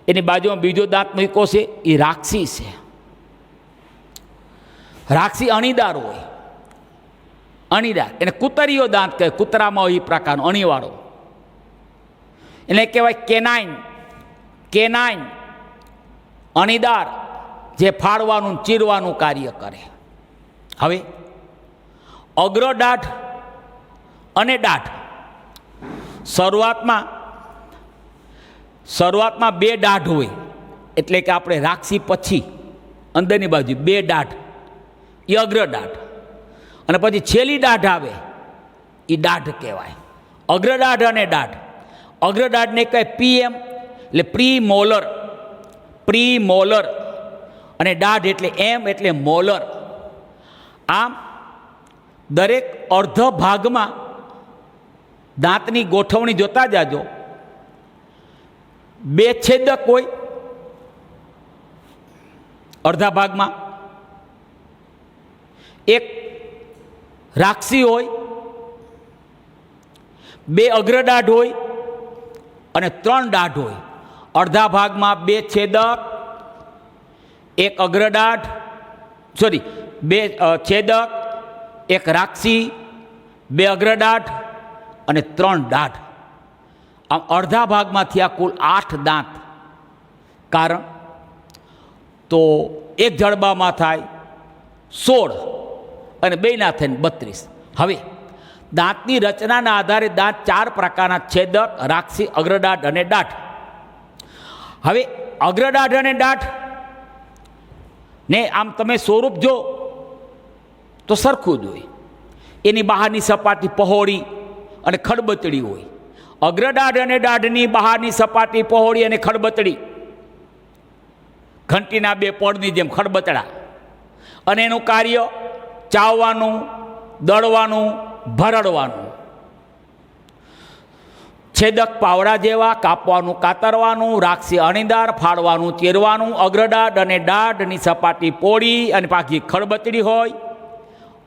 એની બાજુમાં બીજો દાંત મૂક્યો છે એ રાક્ષી છે. રાક્ષી અણીદાર હોય, અણીદાર. એને કૂતરીઓ દાંત કહે, કૂતરામાં હોય એ પ્રકારનો અણીવાળો. એને કહેવાય કેનાઇન. કેનાઇન અણીદાર, જે ફાડવાનું ચીરવાનું કાર્ય કરે. હવે અગ્રદાઢ અને દાઢ. શરૂઆતમાં 2 દાઢ હોય, એટલે કે આપણે રાક્ષી પછી અંદરની બાજુ 2 દાઢ, એ અગ્રદાઢ. અને પછી છેલ્લી દાઢ આવે એ દાઢ કહેવાય. અગ્રદાઢ અને દાઢ. અગ્રદાઢને કહે PM એટલે પ્રી મોલર, પ્રી મોલર. અને દાઢ એટલે M એટલે મોલર. આમ દરેક અર્ધ ભાગમાં દાંતની ગોઠવણી જોતા જાજો. 2 છેદક હોય અડધા ભાગમાં, એક રાક્ષી હોય, 2 અગ્રદાઢ હોય અને 3 દાઢ હોય. અડધા ભાગમાં 2 છેદક, 1 અગ્રદાઢ, 2 છેદક, 1 રાક્ષી, 2 અગ્રદાઢ અને 3 દાઢ. આમ અડધા ભાગમાંથી આ કુલ 8 દાંત. કારણ તો એક જડબામાં થાય 16 અને બેના થઈને 32. હવે દાંતની રચનાના આધારે દાંત 4 પ્રકારના: છેદક, રાક્ષી, અગ્રદાઢ અને દાઢ. હવે અગ્રદાઢ અને દાઢ ને આમ તમે સ્વરૂપ જો તો સરખું જ હોય. એની બહારની સપાટી પહોળી અને ખડબચડી હોય. અગ્રદાઢ અને દાઢની બહારની સપાટી પહોળી અને ખડબચડી, ઘંટીના 2 પડની જેમ ખડબચડા. અને એનું કાર્ય ચાવવાનું, દળવાનું, ભરડવાનું. છેદક પાવડા જેવા, કાપવાનું, કાતરવાનું. રાક્ષી અણીદાર, ફાડવાનું, ચીરવાનું. અગ્રદાઢ અને દાઢની સપાટી પોળી અને પાછી ખડબચડી હોય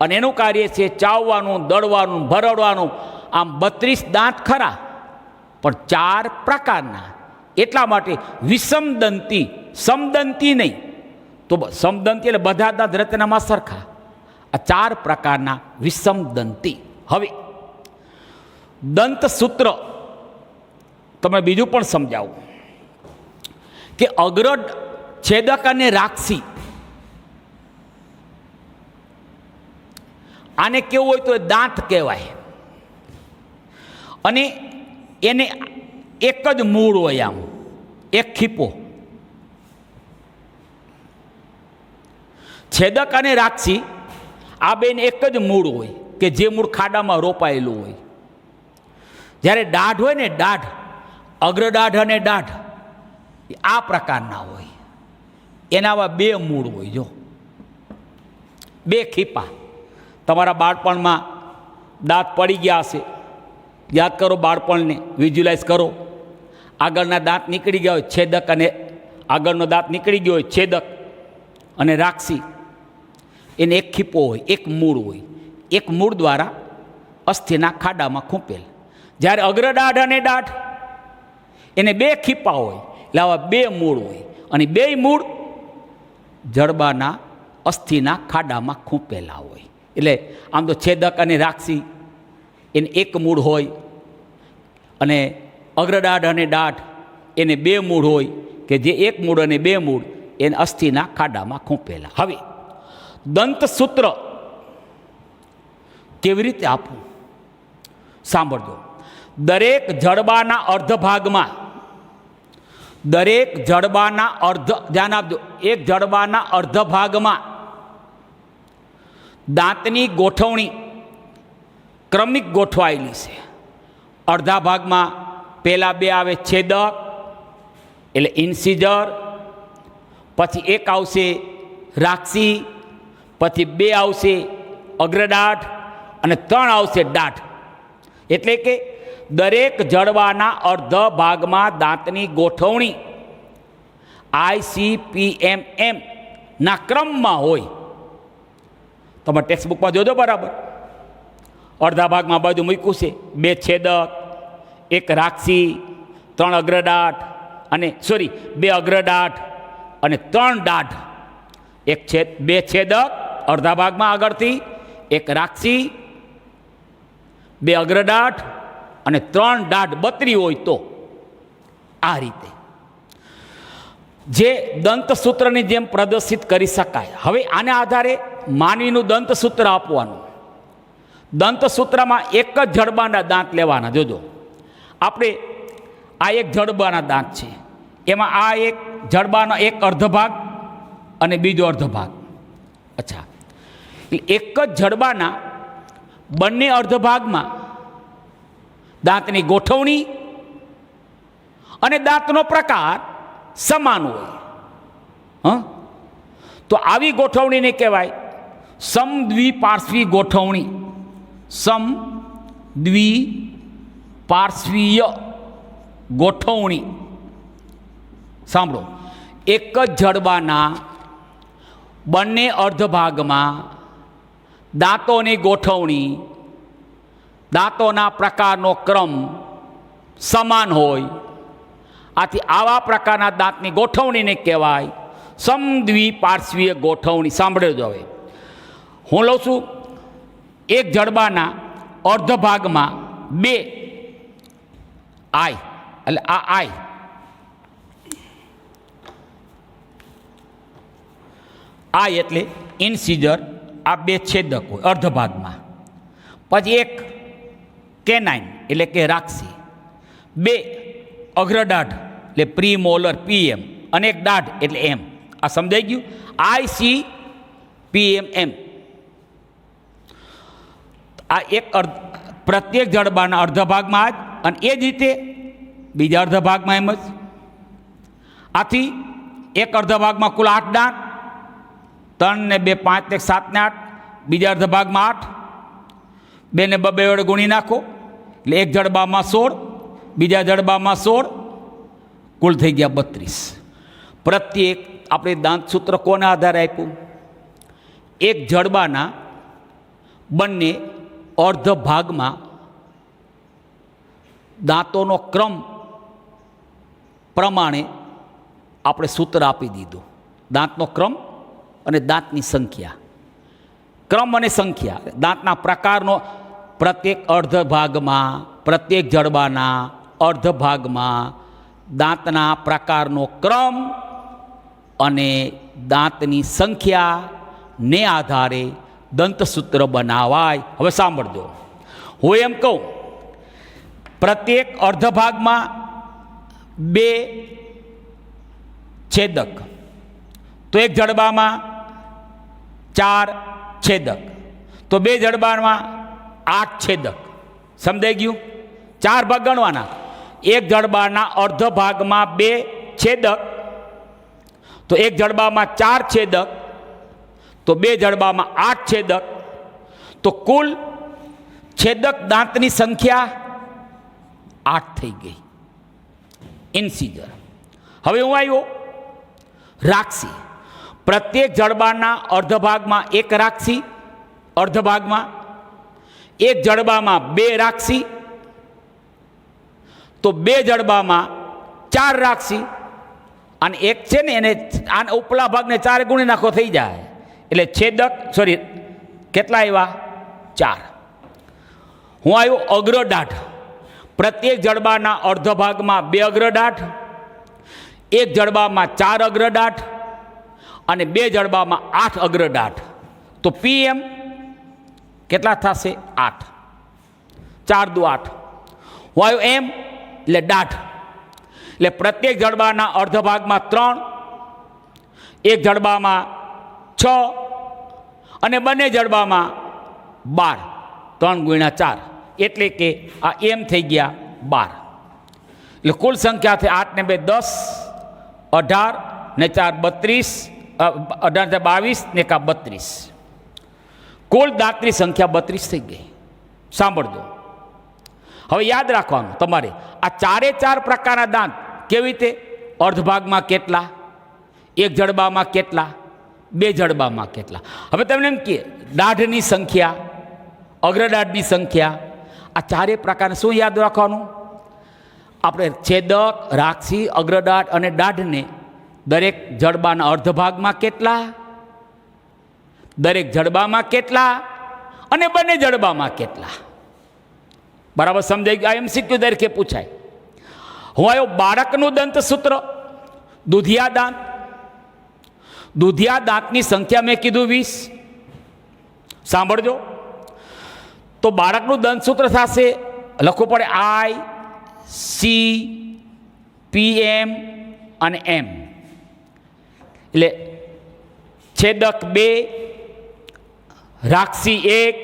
અને એનું કાર્ય છે ચાવવાનું, દળવાનું, ભરડવાનું. આમ 32 દાંત ખરા, પણ 4 પ્રકારના. એટલા માટે વિષમદંતી, સમદંતી નહીં. તો સમદંતી એટલે બધા દાંત રચનામાં સરખા. આ 4 પ્રકારના વિષમદંતી. હવે દંતસૂત્ર તમે બીજું પણ સમજાવું કે છેદક અને રાક્ષી આને કેવું હોય તો દાંત કહેવાય. અને એને એક જ મૂળ હોય, આમ એક ખીપો. છેદક અને રાક્ષી આ બેને એક જ મૂળ હોય કે જે મૂળ ખાડામાં રોપાયેલું હોય. જ્યારે દાઢ હોય ને, દાઢ, અગ્રદાઢ અને દાઢ આ પ્રકારના હોય. એના આવા 2 મૂળ હોય. જો 2 ખીપા. તમારા બાળપણમાં દાંત પડી ગયા હશે, યાદ કરો બાળપણને, વિઝ્યુલાઇઝ કરો. આગળના દાંત નીકળી ગયા હોય, છેદક અને આગળનો દાંત નીકળી ગયો હોય, છેદક અને રાક્ષી, એને એક ખીપો હોય, એક મૂળ હોય, એક મૂળ દ્વારા અસ્થિના ખાડામાં ખૂંપેલ. જ્યારે અગ્રદાઢ અને દાઢ એને બે ખીપા હોય, એટલે આવા બે મૂળ હોય, અને બે મૂળ જડબાના અસ્થિના ખાડામાં ખૂંપેલા હોય. એટલે આમ તો છેદક અને રાક્ષી એને એક મૂળ હોય, અને અગ્રદાઢ અને દાઢ એને બે મૂળ હોય, કે જે એક મૂળ અને બે મૂળ એને અસ્થિના ખાડામાં ખૂંપેલા. હવે દંતસૂત્ર કેવી રીતે આપવું સાંભળજો. દરેક જડબાના અર્ધ ભાગમાં, દરેક જડબાના અર્ધ, ધ્યાન આપજો, એક જડબાના અર્ધ ભાગમાં દાંતની ગોઠવણી ક્રમિક ગોઠવાયેલી છે. અડધા ભાગમાં પહેલા બે આવે છેદક એટલે ઇન્સિજર, પછી એક આવશે રાક્ષી, પછી બે આવશે અગ્રદાઢ અને ત્રણ આવશે દાઢ. એટલે કે દરેક જડબાના અર્ધ ભાગમાં દાંતની ગોઠવણી ICPMM ના ક્રમમાં હોય. તમે ટેક્સ્ટબુકમાં જોજો બરાબર. અડધા ભાગમાં બાજુ મૂક્યું છે બે છેદક, એક રાક્ષી, ત્રણ અગ્રદાઢ, અને બે અગ્રદાઢ અને ત્રણ દાઢ. એક બે છેદક અડધા ભાગમાં આગળથી, એક રાક્ષી, બે અગ્રદાઢ અને ત્રણ દાઢ 32 હોય તો આ રીતે જે દંતસૂત્રની જેમ પ્રદર્શિત કરી શકાય. હવે આના આધારે માનવીનું દંતસૂત્ર આપવાનું. દંતસૂત્રમાં એક જ જડબાના દાંત લેવાના. જોજો, આપણે આ એક જડબાના દાંત છે, એમાં આ એક જડબાનો એક અર્ધ ભાગ અને બીજો અર્ધ ભાગ. અચ્છા, એક જ જડબાના બંને અર્ધ ભાગમાં દાંતની ગોઠવણી અને દાંતનો પ્રકાર સમાન હોય. તો આવી ગોઠવણીને કહેવાય સમદ્વિપાર્શ્વી ગોઠવણી. સમદ્વિપાર્શ્વીય ગોઠવણી. સાંભળો, એક જ જડબાના બંને અર્ધ ભાગમાં દાંતોની ગોઠવણી, દાંતોના પ્રકારનો ક્રમ સમાન હોય. આથી આવા પ્રકારના દાંતની ગોઠવણીને કહેવાય સમદ્વિપાર્શ્વીય ગોઠવણી. સાંભળજો, હવે હું લઉં છું એક જડબાના અર્ધ ભાગમાં બે આઈ, એટલે આ આઈ, આઈ એટલે ઇન્સિજર, આ બે છેદક હોય અર્ધ ભાગમાં. પછી એક કેનાઇન એટલે કે રાક્ષી, બે અગ્રદાઢ એટલે પ્રીમોલર PM, અને એક દાઢ એટલે એમ. આ સમજાઈ ગયું? ICPMM. આ એક પ્રત્યેક જડબાના અર્ધ ભાગમાં જ, અને એ જ રીતે બીજા અર્ધ ભાગમાં એમ જ. આથી એક અર્ધ ભાગમાં કુલ 8 દાંત, 3 ને 2 5 ને 7 ને 8, બીજા અર્ધ ભાગમાં 8, 2 ને 2 વડે ગુણી નાખો એટલે એક જડબામાં 16, બીજા જડબામાં 16, કુલ થઈ ગયા 32. પ્રત્યેક આપણે દાંતસૂત્ર કોના આધારે આપ્યું? એક જડબાના બંને અર્ધ ભાગમાં દાંતોનો ક્રમ પ્રમાણે આપણે સૂત્ર આપી દીધું. દાંતનો ક્રમ અને દાંતની સંખ્યા. ક્રમ અને સંખ્યા દાંતના પ્રકારનો પ્રત્યેક અર્ધ ભાગમાં, પ્રત્યેક જડબાના અર્ધ ભાગમાં દાંતના પ્રકારનો ક્રમ અને દાંતની સંખ્યાને આધારે દંતસૂત્ર બનાવાય. હવે સાંભળજો, હું એમ કહું પ્રત્યેક અર્ધ ભાગમાં બે છેદક, તો એક જડબામાં 4 છેદક, તો બે જડબામાં 8 છેદક. સમજાઈ ગયું? 4 ભાગ ગણવાના. એક જડબાના અર્ધ ભાગમાં 2 છેદક, તો એક જડબામાં 4 છેદક, તો બે જડબામાં 8 છેદક, તો કુલ છેદક દાંતની સંખ્યા 8 થઈ ગઈ. ઇન્સિજર. હવે હું આવ્યો રાખસી. પ્રત્યેક જડબાના અર્ધ ભાગમાં એક રાખસી, અર્ધ ભાગમાં એક જડબામાં બે રાખસી, તો બે જડબામાં ચાર રાખસી. અને એક છે ને એને આના ઉપલા ભાગને ચાર ગુણી નાખો થઈ જાય, એટલે છેદક કેટલા આવ્યા? ચાર. હું આવ્યો અગ્રદાઢ. પ્રત્યેક જડબાના અર્ધ ભાગમાં બે અગ્રદાઢ, એક જડબામાં ચાર અગ્રદાઢ અને બે જડબામાં આઠ અગ્રદાઢ. તો PM કેટલા થશે? 8. 4 દુ 8. હું આવ્યો એમ એટલે દાઢ. એટલે પ્રત્યેક જડબાના અર્ધ ભાગમાં 3, એક જડબામાં 6 અને બંને જડબામાં 12. 3 ગુણ્યા 4 એટલે કે આ એમ થઈ ગયા 12. એટલે કુલ સંખ્યા થઈ 8 ને 2 10, 18 ને 4 32, 18 ને 22 ને 1 32. કુલ દાંતની સંખ્યા 32 થઈ ગઈ. સાંભળજો. હવે યાદ રાખવાનું તમારે, આ ચારે ચાર પ્રકારના દાંત કેવી રીતે? અર્ધ ભાગમાં કેટલા, એક જડબામાં કેટલા, બે જડબામાં કેટલા. હવે તમને એમ કે દાઢની સંખ્યા, અગ્રદાઢની સંખ્યા, આ ચારે પ્રકારને શું યાદ રાખવાનું? આપણે છેદક, રાખસી, અગ્રદાઢ અને દાઢને દરેક જડબાના અર્ધ ભાગમાં કેટલા, દરેક જડબામાં કેટલા અને બંને જડબામાં કેટલા. બરાબર સમજાઈ ગયું? MCQ તરીકે પૂછાય. હું આવ્યો બાળકનું દંતસૂત્ર, દુધિયા દાંત. દુધિયા દાંતની સંખ્યા મેં કીધું 20. સાંભળજો. તો બાળકનું દંતસૂત્ર થશે, લખવું પડે ICPM અને M. એટલે છેદક 2, રાખસી 1,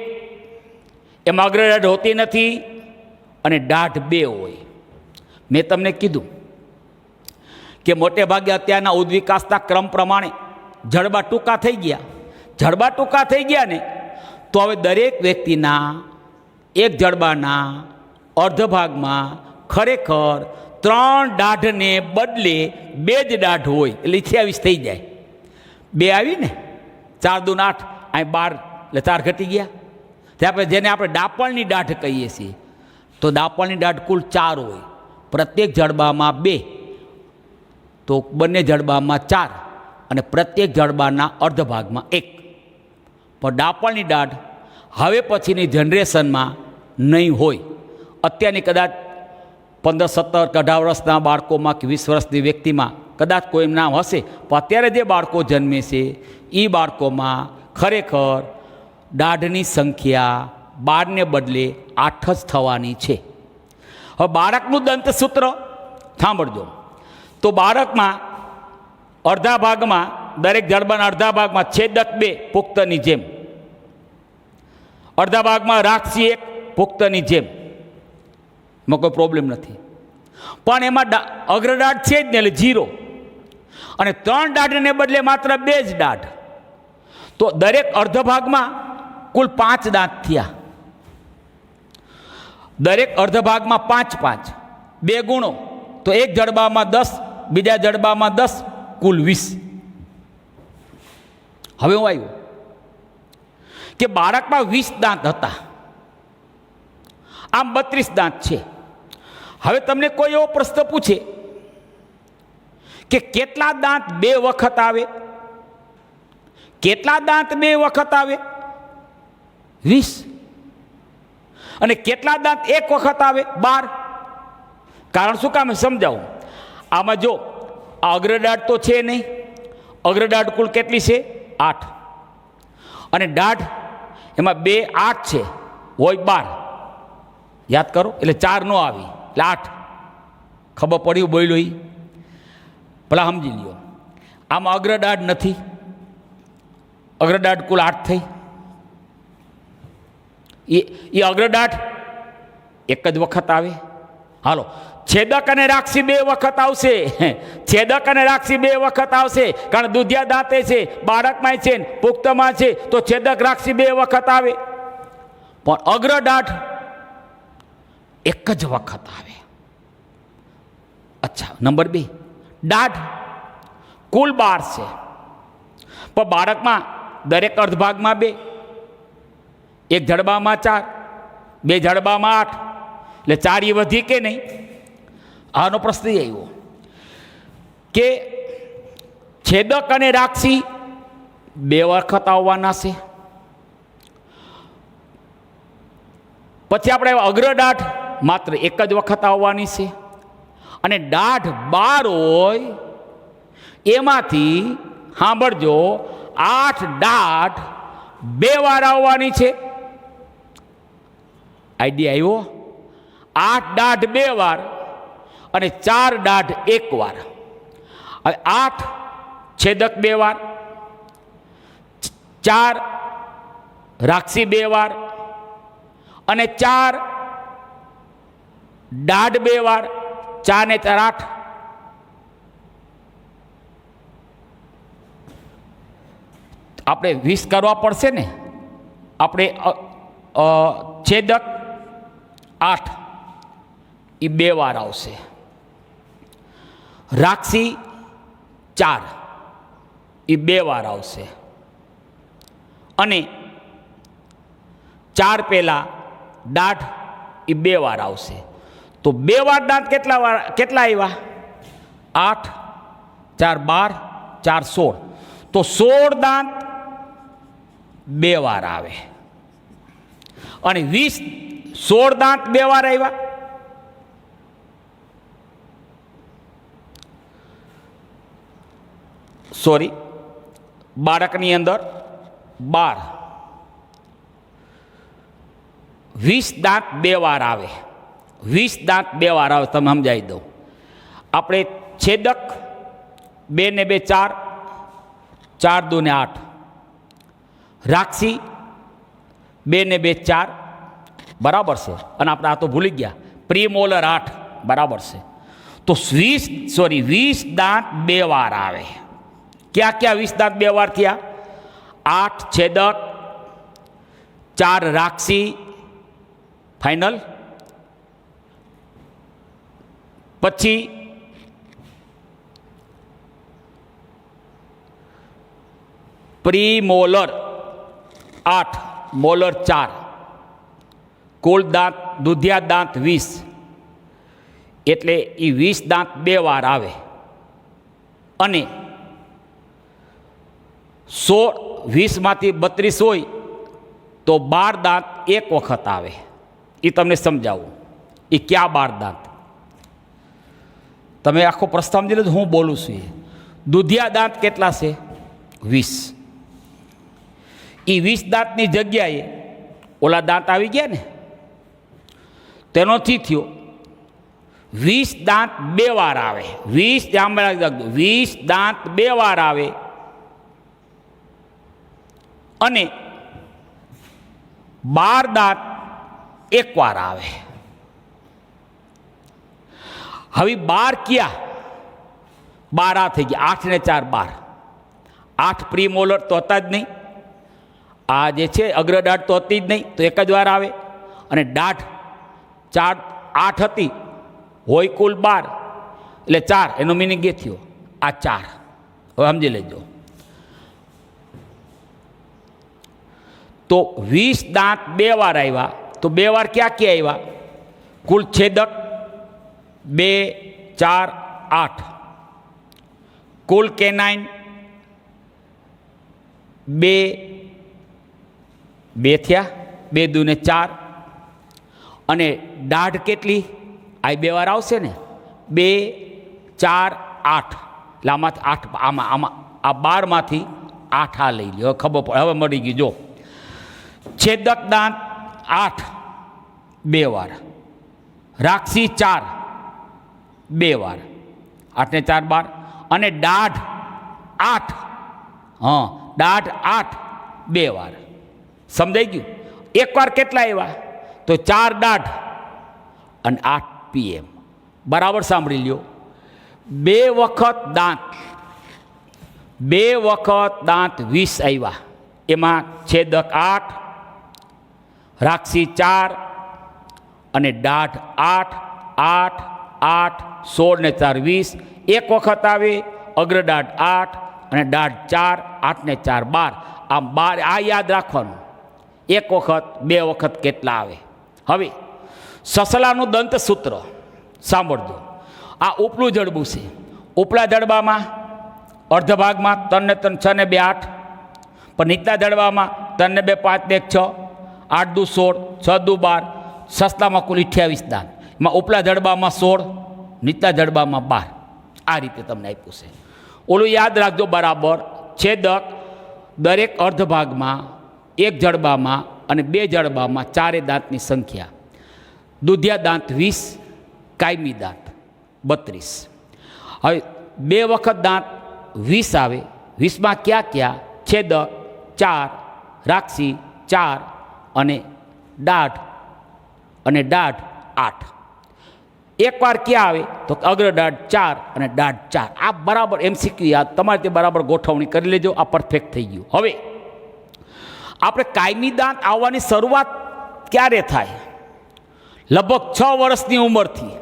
એમાં અગ્રદાઢ હોતી નથી અને દાઢ 2 હોય. મેં તમને કીધું કે મોટે ભાગે અત્યારના ઉદ્વિકાસના ક્રમ પ્રમાણે જડબા ટૂંકા થઈ ગયા. જડબા ટૂંકા થઈ ગયા ને તો હવે દરેક વ્યક્તિના એક જડબાના અર્ધ ભાગમાં ખરેખર 3 દાઢને બદલે 2 જ દાઢ હોય, એટલે 28 થઈ જાય. 2 આવી ને, 4 દુ 8, અહીં 12 એટલે 4 ઘટી ગયા. ત્યાં જેને આપણે ડાપણની દાઢ કહીએ છીએ, તો ડાપણની દાઢ કુલ 4 હોય, પ્રત્યેક જડબામાં 2, તો બંને જડબામાં 4 અને પ્રત્યેક જડબાના અર્ધ ભાગમાં 1. પણ ડાપણની દાઢ હવે પછીની જનરેશનમાં નહીં હોય. અત્યારની કદાચ 15, 17, 18 વર્ષના બાળકોમાં કે 20 વર્ષની વ્યક્તિમાં કદાચ કોઈ નામ હશે, પણ અત્યારે જે બાળકો જન્મે છે એ બાળકોમાં ખરેખર દાઢની સંખ્યા 12 ને બદલે 8 જ થવાની છે. હવે બાળકનું દંતસૂત્ર સાંભળજો. તો બાળકમાં અડધા ભાગમાં, દરેક જડબાના અડધા ભાગમાં છેદક 2 પુખ્તની જેમ, અડધા ભાગમાં રાખસી 1 પુખ્તની જેમ, એમાં કોઈ પ્રોબ્લેમ નથી. પણ એમાં અગ્રદાઢ છે જ ને, એટલે 0. અને 3 દાઢને બદલે માત્ર 2 જ દાઢ, તો દરેક અર્ધ ભાગમાં કુલ 5 દાંત થયા. દરેક અર્ધ ભાગમાં 5 5, 2 ગુણો તો એક જડબામાં 10, બીજા જડબામાં 10, કુલ 20. હવે હું આવ્યું કે બાળકમાં 20 દાંત હતા, આમ 32 દાંત છે. હવે તમને કોઈ એવો પ્રશ્ન પૂછે કે કેટલા દાંત 2 વખત આવે? કેટલા દાંત 2 વખત આવે? 20. અને કેટલા દાંત 1 વખત આવે? 12. કારણ શું કામ સમજાવું. આમાં જો આ અગ્રદાઢ તો છે નહીં, અગ્રદાઢ કુલ કેટલી છે? 8. અને દાઢ એમાં 2 8 છે, હોય 12. યાદ કરો, એટલે 4 નો આવી, એટલે 8. ખબર પડી બોલ્યો એ? ભલા સમજી લ્યો. આમાં અગ્રદાઢ નથી, અગ્રદાઢ કુલ 8 થઈ. એ અગ્રદાઢ 1 જ વખત આવે. હાલો, છેદક અને રાખસી 2 વખત આવશે. છેદક અને રાખસી 2 વખત આવશે, કારણ દુધિયા દાંતે છે, બાળકમાં છે, પુખ્તમાં છે, તો છેદક રાખસી 2 વખત આવે. પણ અગ્રદાઢ 1 જ વખત આવે. અચ્છા, નંબર 2, દાઢ કુલ 12 છે. પણ બાળકમાં દરેક અર્ધભાગમાં 2, એક જડબામાં 4, 2 જડબામાં 8, એટલે 4 એ વધી કે નહીં? આનો પ્રશ્ન આવ્યો કે છેદક અને રાક્ષી 2 વખત આવવાના છે. પછી આપણે અગ્રદાઢ માત્ર 1 જ વખત આવવાની છે. અને દાઢ 12 હોય એમાંથી સાંભળજો 8 દાઢ 2 વાર આવવાની છે. આઈડિયા આવ્યો? 8 દાઢ 2 વાર અને 4 દાઢ 1 વાર. હવે 8 છેદક 2 વાર, 4 રાક્ષી 2 વાર અને 4 દાઢ 2 વાર. 4 ને 4 8. આપણે 20 કરવા પડશે ને. આપણે છેદક 8 એ 2 વાર આવશે. રાક્ષી 4 એ 2 વાર આવશે. અને 4 પહેલા દાઢ એ 2 વાર આવશે. તો 2 વાર દાંત કેટલા આવ્યા? 8, 4 12, 4 16. તો 16 દાંત 2 વાર આવે. અને 16 દાંત 2 વાર આવ્યા. સોરી, બાળકની અંદર 12, 20 દાંત 2 વાર આવે. 20 દાંત 2 વાર આવે. તમે સમજાવી દઉં. આપણે છેદક 2 ને 2 4, 4 2 ને 8. રાક્ષી 2 ને 2 4, બરાબર છે. અને આપણે આ તો ભૂલી ગયા, પ્રીમોલર 8, બરાબર છે. તો 20 દાંત 2 વાર આવે. ક્યાં ક્યાં 20 દાંત 2 વાર થયા? 8 છેદક, 4 રાક્ષી, ફાઇનલ. પછી પ્રીમોલર 8, મોલર 4, કુલ દાંત દુધિયા દાંત 20. એટલે એ 20 દાંત 2 વાર આવે. અને 20 માંથી 32 હોય તો 12 દાંત 1 વખત આવે. એ તમને સમજાવું. એ ક્યાં 12 દાંત? તમે આખો પ્રશ્ન સમજી લો. હું બોલું છું એ દુધિયા દાંત કેટલા છે? 20. એ 20 દાંતની જગ્યાએ ઓલા દાંત આવી ગયા ને, તેનોથી થયો 20 દાંત 2 વાર આવે. 20 દાંત 2 વાર આવે. અને 12 દાંત 1 વાર આવે. હવે 12 ક્યાં? 12 આ થઈ ગયા. 8 ને 4 12. 8 પ્રીમોલર તો હતા જ નહીં. આ જે છે અગ્રદાઢ તો હતી જ નહીં, તો 1 જ વાર આવે. અને દાઢ 4 8 હતી, હોય કુલ 12, એટલે 4. એનો મિનિંગ એ થયો આ 4. હવે સમજી લેજો. તો 20 દાંત 2 વાર આવ્યા. તો 2 વાર ક્યાં ક્યાં આવ્યા? કુલ છેદક 2 4 8, કુલ કેનાઇન 2 થયા. 2 દુ ને 4. અને દાઢ કેટલી? આ 2 વાર આવશે ને. 2 4 8. એટલે આમાંથી 8, આમાં આ 12 માંથી 8 આ લઈ લ્યો. ખબર પડે, હવે મળી ગયું. જો છેદક દાંત 8 2 વાર, રાક્ષી 4 2 વાર, 8 ને 4 12. અને દાઢ 8, દાઢ 8 2 વાર. સમજાઈ ગયું? 1 વાર કેટલા આવ્યા? તો 4 દાઢ અને 8 PM. બરાબર સાંભળી લ્યો. 2 વખત દાંત 20 આવ્યા. એમાં છેદક 8, રાક્ષી 4 અને દાઢ 8 8 8 16 ને 4 20. 1 વખત આવે અગ્રદાઢ 8 અને દાઢ 4, 8 ને 4 12. આમ 12 આ યાદ રાખવાનું. એક વખત બે વખત કેટલા આવે. હવે સસલાનું દંતસૂત્ર સાંભળજો. આ ઉપલું જડબું છે. ઉપલા જડબામાં અર્ધ ભાગમાં 3 ને 3 6 ને 2 8, પણ નીચલા જડબામાં 3 ને 2 5 ને 1 6, 8 દુ 16, 6 દુ 12. સસલામાં કુલ 28 દાંત. એમાં ઉપલા જડબામાં 16, નીચલા જડબામાં 12. આ રીતે તમને આપ્યું છે. ઓલું યાદ રાખજો બરાબર. છેદક દરેક અર્ધ ભાગમાં, એક જડબામાં અને બે જડબામાં ચારે દાંતની સંખ્યા. દુધિયા દાંત 20, કાયમી દાંત 32. હવે બે વખત દાંત 20 આવે. 20માં ક્યાં ક્યાં? છેદક 4, રાક્ષી 4 અને દાઢ 8. એકવાર ક્યાં આવે તો અગ્રદાઢ 4 અને દાઢ 4. આ બરાબર MCQ યાદ તમારે તે બરાબર ગોઠવણી કરી લેજો. આ પરફેક્ટ થઈ ગયું. હવે આપણે કાયમી દાંત આવવાની શરૂઆત ક્યારે થાય? લગભગ 6 વર્ષની ઉંમરથી.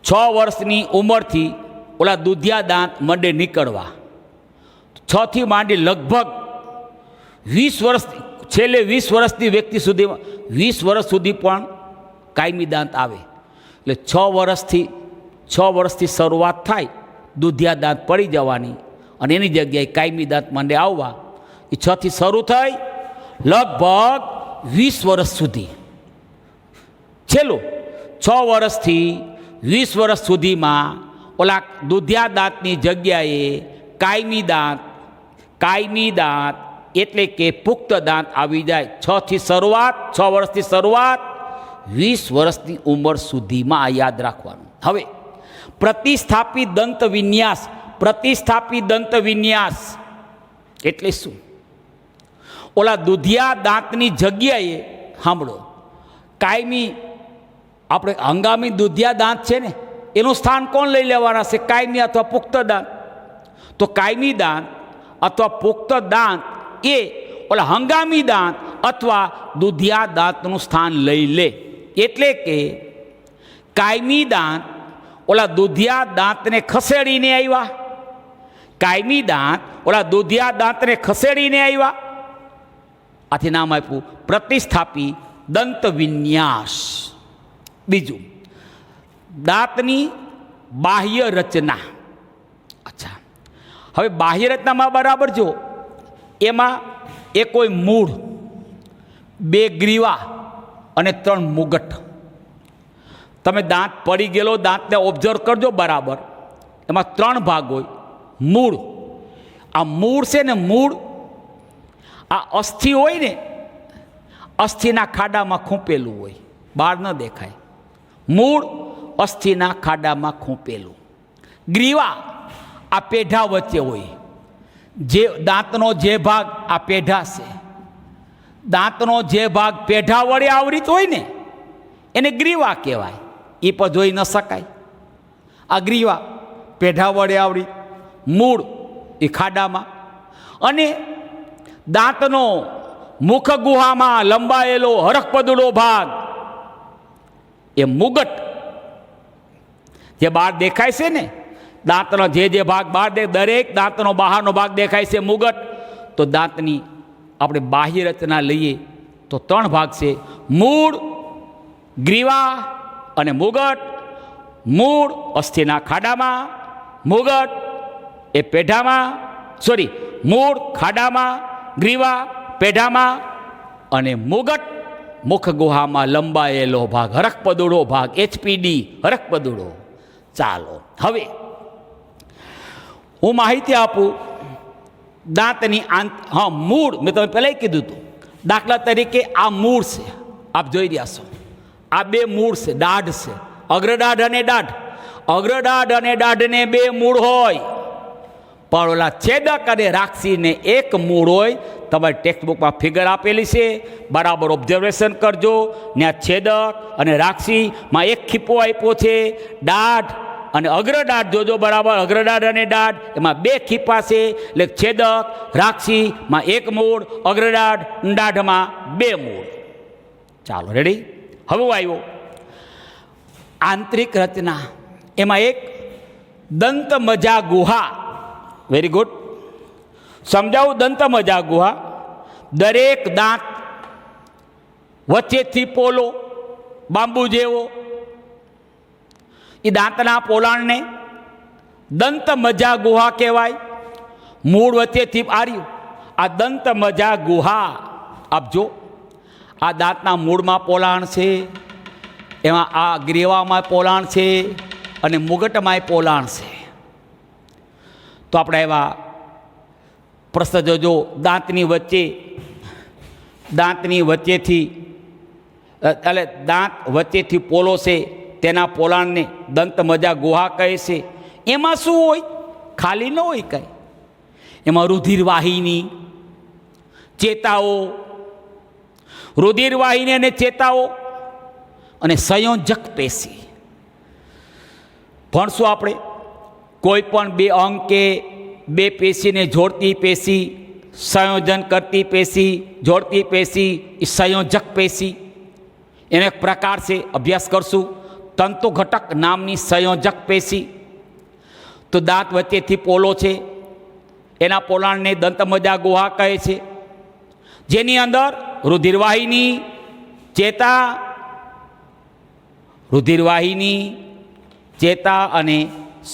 6 વર્ષની ઉંમરથી ઓલા દુધિયા દાંત મંડે નીકળવા. 6 થી માંડી લગભગ 20 વર્ષ, છેલ્લે 20 વર્ષની વ્યક્તિ સુધીમાં 20 વર્ષ સુધી પણ કાયમી દાંત આવે. એટલે 6 વર્ષથી શરૂઆત થાય દુધિયા દાંત પડી જવાની, અને એની જગ્યાએ કાયમી દાંત માંડે આવવા. એ 6 થી શરૂ થઈ લગભગ 20 વર્ષ સુધી. છેલ્લું 6 વર્ષથી 20 વર્ષ સુધીમાં ઓલા દુધિયા દાંતની જગ્યાએ કાયમી દાંત એટલે કે પુખ્ત દાંત આવી જાય. 6 વર્ષથી શરૂઆત 20 વર્ષની ઉંમર સુધીમાં આ યાદ રાખવાનું. હવે પ્રતિસ્થાપિત દંત વિન્યાસ એટલે શું? ઓલા દુધિયા દાંતની જગ્યાએ સાંભળો, કાયમી આપણે હંગામી દુધિયા દાંત છે ને, એનું સ્થાન કોણ લઈ લેવાના છે? કાયમી અથવા પુખ્ત દાંત. તો કાયમી દાંત અથવા પુખ્ત દાંત એ ઓલા હંગામી દાંત અથવા દુધિયા દાંતનું સ્થાન લઈ લે. એટલે કે કાયમી દાંત ઓલા દુધિયા દાંતને ખસેડીને આવ્યા. કાયમી દાંત ઓલા દુધિયા દાંતને ખસેડીને આવ્યા. આથી નામ આપ્યું પ્રતિસ્થાપી દંત વિન્યાસ. બીજું, દાંતની બાહ્ય રચના. અચ્છા, હવે બાહ્ય રચનામાં બરાબર જો, એમાં એ કોઈ મૂળ, 2 ગ્રીવા અને 3 મુગટ. તમે દાંત પડી ગયેલો દાંતને ઓબ્ઝર્વ કરજો બરાબર. એમાં 3 ભાગ હોય. મૂળ, આ મૂળ છે ને, મૂળ આ અસ્થિ હોય ને, અસ્થિના ખાડામાં ખૂંપેલું હોય, બહાર ન દેખાય. મૂળ અસ્થિના ખાડામાં ખૂંપેલું. ગ્રીવા આ પેઢા વચ્ચે હોય. જે દાંતનો જે ભાગ આ પેઢા છે, દાંતનો જે ભાગ પેઢા વડે આવરિત હોય ને એને ગ્રીવા કહેવાય. એ પણ જોઈ ન શકાય. આ ગ્રીવા પેઢા વડે આવરિત. મૂળ એ ખાડામાં. અને દાંતનો મુખ ગુહામાં લંબાયેલો હરખપદુડો ભાગ એ મુગટ, જે બહાર દેખાય છે ને, દાંતનો જે ભાગ બહાર દરેક દાંતનો બહારનો ભાગ દેખાય છે મુગટ. તો દાંતની આપણે બાહ્ય રચના લઈએ તો 3 ભાગ છે: મૂળ, ગ્રીવા અને મુગટ. મૂળ અસ્થિના ખાડામાં, મુગટ એ પેઢામાં, મૂળ ખાડામાં, ગ્રીવા પેઢામાં, અને મુગટ મુખ ગુહામાં લંબાયેલો ભાગ, હરખપદુડો ભાગ, HPD હરખપદુડો. ચાલો હવે હું માહિતી આપું દાંતની મૂળ. મેં તમે પહેલાં કીધું હતું. દાખલા તરીકે આ મૂળ છે, આપ જોઈ રહ્યા છો. આ 2 મૂળ છે, દાઢ છે, અગ્રદાઢ અને દાઢ. અગ્રદાઢ અને દાઢને 2 મૂળ હોય, પણ ઓલા છેદક અને રાક્ષીને 1 મૂળ હોય. તમારી ટેક્સ્ટબુકમાં ફિગર આપેલી છે, બરાબર ઓબ્ઝર્વેશન કરજો. ને આ છેદક અને રાક્ષીમાં 1 ખીપો આપ્યો છે. દાઢ અને અગ્રદાઢ જોજો બરાબર. અગ્રદાઢ અને દાઢ એમાં 2 ખીપા છે. એટલે છેદક રાક્ષીમાં 1 મૂળ, અગ્રદાઢ દાઢમાં 2 મૂળ. ચાલો રેડી. હવે આવ્યો આંતરિક રચના. એમાં એક દંત મજા ગુહા. Very good. સમજાવું. દંત મજા ગુહા, દરેક દાંત વચ્ચેથી પોલો બાંબુ જેવો, એ દાંતના પોલાણને દંત મજા ગુહા કહેવાય. મૂળ વચ્ચેથી આર્યું આ દંત મજા ગુહા. આપજો, આ દાંતના મૂળમાં પોલાણ છે, એમાં આ ગ્રીવામાં પોલાણ છે, અને મુગટમાંય પોલાણ છે. તો આપણે એવા પ્રશ્ન જોજો. દાંતની વચ્ચેથી એટલે દાંત વચ્ચેથી પોલો છે, તેના પોલાણને દંત મજા ગુહા કહે છે. એમાં શું હોય? ખાલી ન હોય કાંઈ. એમાં રુધિરવાહિની, ચેતાઓ, રુધિરવાહિની અને ચેતાઓ અને સંયોજક પેશી. ભણશું આપણે. કોઈ પણ બે અંગ કે બે પેશીને જોડતી પેશી, સંયોજન કરતી પેશી, જોડતી પેશી, એ સંયોજક પેશી. એનો એક પ્રકાર છે, અભ્યાસ કરશું. તંતુ ઘટક નામની સંયોજક પેશી. તો દાંત વચ્ચેથી પોલો છે, એના પોલાણને દંતમજા ગુહા કહે છે, જેની અંદર રુધિરવાહિની, ચેતા અને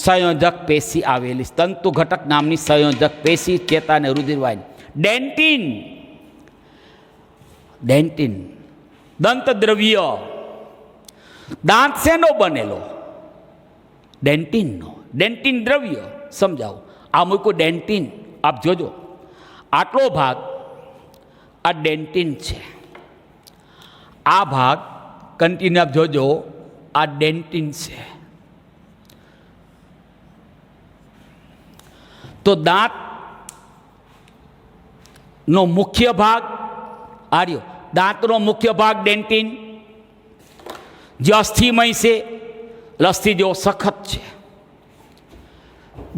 સંયોજક પેશી આવેલી. તંતુ ઘટક નામની સંયોજક પેશી, ચેતા અને રુધિરવાહિની. ડેન્ટિન દંત દ્રવ્ય. દાંત શેનો બનેલો? ડેન્ટિનનો. ડેન્ટિન દ્રવ્ય સમજાવું. આ મૂક્યું ડેન્ટિન. આપ જોજો, આટલો ભાગ આ ડેન્ટિન છે. આ ભાગ કન્ટિન્યુ આપ જોજો, આ ડેન્ટિન છે. તો દાંતનો મુખ્ય ભાગ આર્યો. દાંતનો મુખ્ય ભાગ ડેન્ટિન, જે અસ્થિમય છે, અસ્થિ જેવો સખત છે.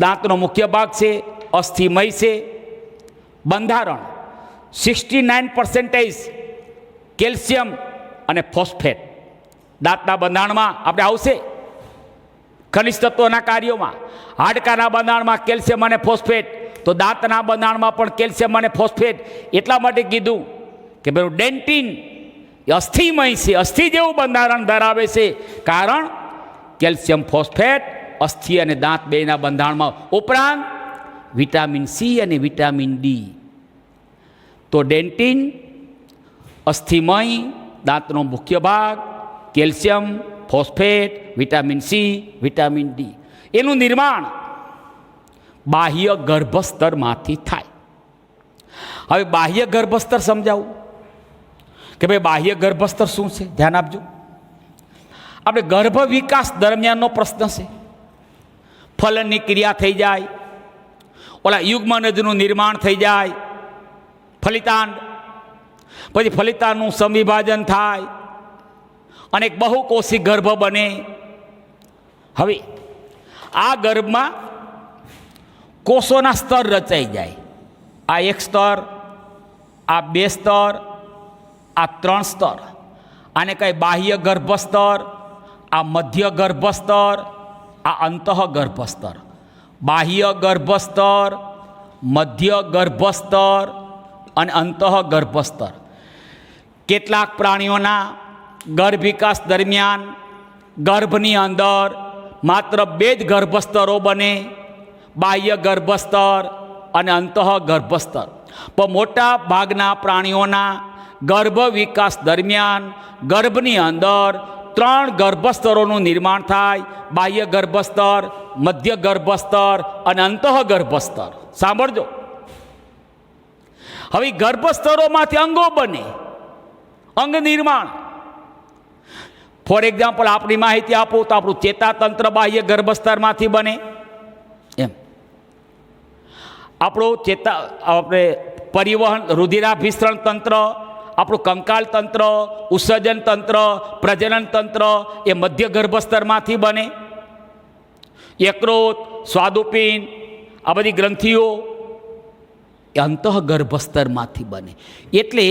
દાંતનો મુખ્ય ભાગ છે, અસ્થિમય છે. બંધારણ 69% કેલ્શિયમ અને ફોસ્ફેટ. દાંતના બંધારણમાં આપણે આવશે, ખનિજ તત્વોના કાર્યોમાં. હાડકાના બંધારણમાં કેલ્શિયમ અને ફોસ્ફેટ, તો દાંતના બંધારણમાં પણ કેલ્શિયમ અને ફોસ્ફેટ. એટલા માટે કીધું કે પેલું ડેન્ટિન એ અસ્થિમય છે, અસ્થિ જેવું બંધારણ ધરાવે છે. કારણ કેલ્શિયમ ફોસ્ફેટ અસ્થિ અને દાંત બેના બંધારણમાં. ઉપરાંત વિટામિન સી અને વિટામિન ડી. તો ડેન્ટિન અસ્થિમય, દાંતનો મુખ્ય ભાગ, calcium, phosphate, vitamin C, vitamin D. એનું નિર્માણ બાહ્ય ગર્ભસ્તરમાંથી થાય. હવે બાહ્ય ગર્ભસ્તર સમજાવું કે ભાઈ બાહ્ય ગર્ભસ્તર શું છે. ધ્યાન આપજો. આપણે ગર્ભ વિકાસ દરમિયાનનો પ્રશ્ન છે. ફલનની ક્રિયા થઈ જાય, ઓલા યુગ્મનજનું નિર્માણ થઈ જાય, ફલિતાંડ, પછી ફલિતાંડનું સંવિભાજન થાય અને એક બહુકોષી ગર્ભ બને. હવે આ ગર્ભમાં કોષોના સ્તર રચાઈ જાય. આ એક સ્તર, આ બે સ્તર, આ ત્રણ સ્તર. આને કહે બાહ્ય ગર્ભસ્તર, આ મધ્ય ગર્ભસ્તર, આ અંતઃ ગર્ભસ્તર. બાહ્ય ગર્ભસ્તર, મધ્ય ગર્ભસ્તર અને અંતઃ ગર્ભસ્તર. કેટલાક પ્રાણીઓના ગર્ભ વિકાસ દરમિયાન ગર્ભની અંદર માત્ર બે જ ગર્ભસ્તરો બને, બાહ્ય ગર્ભસ્તર અને અંતઃ ગર્ભસ્તર. પણ મોટા ભાગના પ્રાણીઓના ગર્ભ વિકાસ દરમિયાન ગર્ભની અંદર ત્રણ ગર્ભસ્તરોનું નિર્માણ થાય: બાહ્ય ગર્ભસ્તર, મધ્ય ગર્ભસ્તર અને અંતઃ ગર્ભસ્તર. સાંભળજો. હવે ગર્ભસ્તરોમાંથી અંગો બને, અંગ નિર્માણ. ફોર એક્ઝામ્પલ, આપણી માહિતી આપું તો આપણું ચેતાતંત્ર બાહ્ય ગર્ભસ્તરમાંથી બને. એમ આપણું આપણે પરિવહન, રુધિરાભિસરણ તંત્ર, આપણું કંકાલ તંત્ર, ઉત્સર્જન તંત્ર, પ્રજનન તંત્ર એ મધ્ય ગર્ભસ્તરમાંથી બને. યકૃત, સ્વાદુપિંડ, આ બધી ગ્રંથિઓ એ અંતઃ ગર્ભસ્તરમાંથી બને. એટલે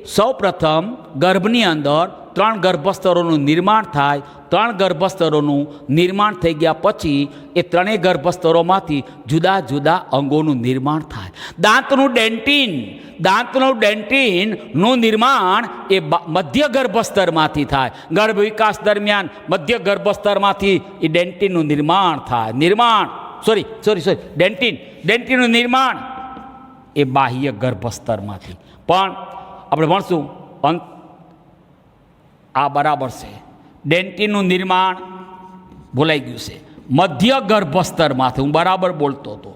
સૌ પ્રથમ ગર્ભની અંદર 3 ગર્ભસ્તરોનું નિર્માણ થાય. 3 ગર્ભસ્તરોનું નિર્માણ થઈ ગયા પછી એ 3 ગર્ભસ્તરોમાંથી જુદા જુદા અંગોનું નિર્માણ થાય. દાંતનું ડેન્ટિનનું નિર્માણ એ મધ્ય ગર્ભસ્તરમાંથી થાય. ગર્ભ વિકાસ દરમિયાન મધ્ય ગર્ભસ્તરમાંથી એ ડેન્ટિનનું નિર્માણ થાય. ડેન્ટિનનું નિર્માણ એ બાહ્ય ગર્ભસ્તરમાંથી. પણ આપણે ભણશું આ બરાબર છે. ડેન્ટિનનું નિર્માણ ભૂલાઈ ગયું છે. મધ્ય ગર્ભસ્તરમાંથી હું બરાબર બોલતો હતો.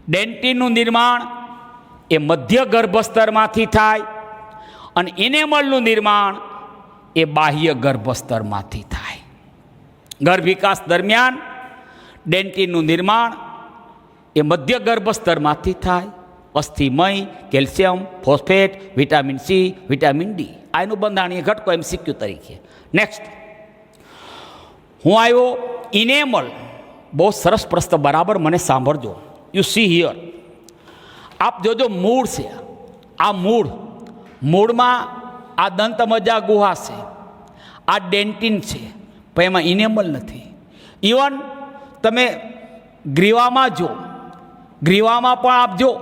ડેન્ટિનનું નિર્માણ એ મધ્ય ગર્ભસ્તરમાંથી થાય અને ઇનેમલનું નિર્માણ એ બાહ્ય ગર્ભસ્તરમાંથી થાય. ગર્ભ વિકાસ દરમિયાન ડેન્ટિનનું નિર્માણ એ મધ્ય ગર્ભસ્તરમાંથી થાય. અસ્થિમય, calcium, phosphate, vitamin C, vitamin D આ એનું બંધારણીય ઘટકો MCQ તરીકે. નેક્સ્ટ હું આવ્યો ઇનેમલ. બહુ સરસ પ્રશ્ન, બરાબર મને સાંભળજો. યુ સી હિયર, આપ જોજો મૂળ છે. આ મૂળમાં આ દંતમજા ગુહા છે, આ ડેન્ટિન છે, પણ એમાં ઇનેમલ નથી. ઇવન તમે ગ્રીવામાં જો, ગ્રીવામાં પણ આપજો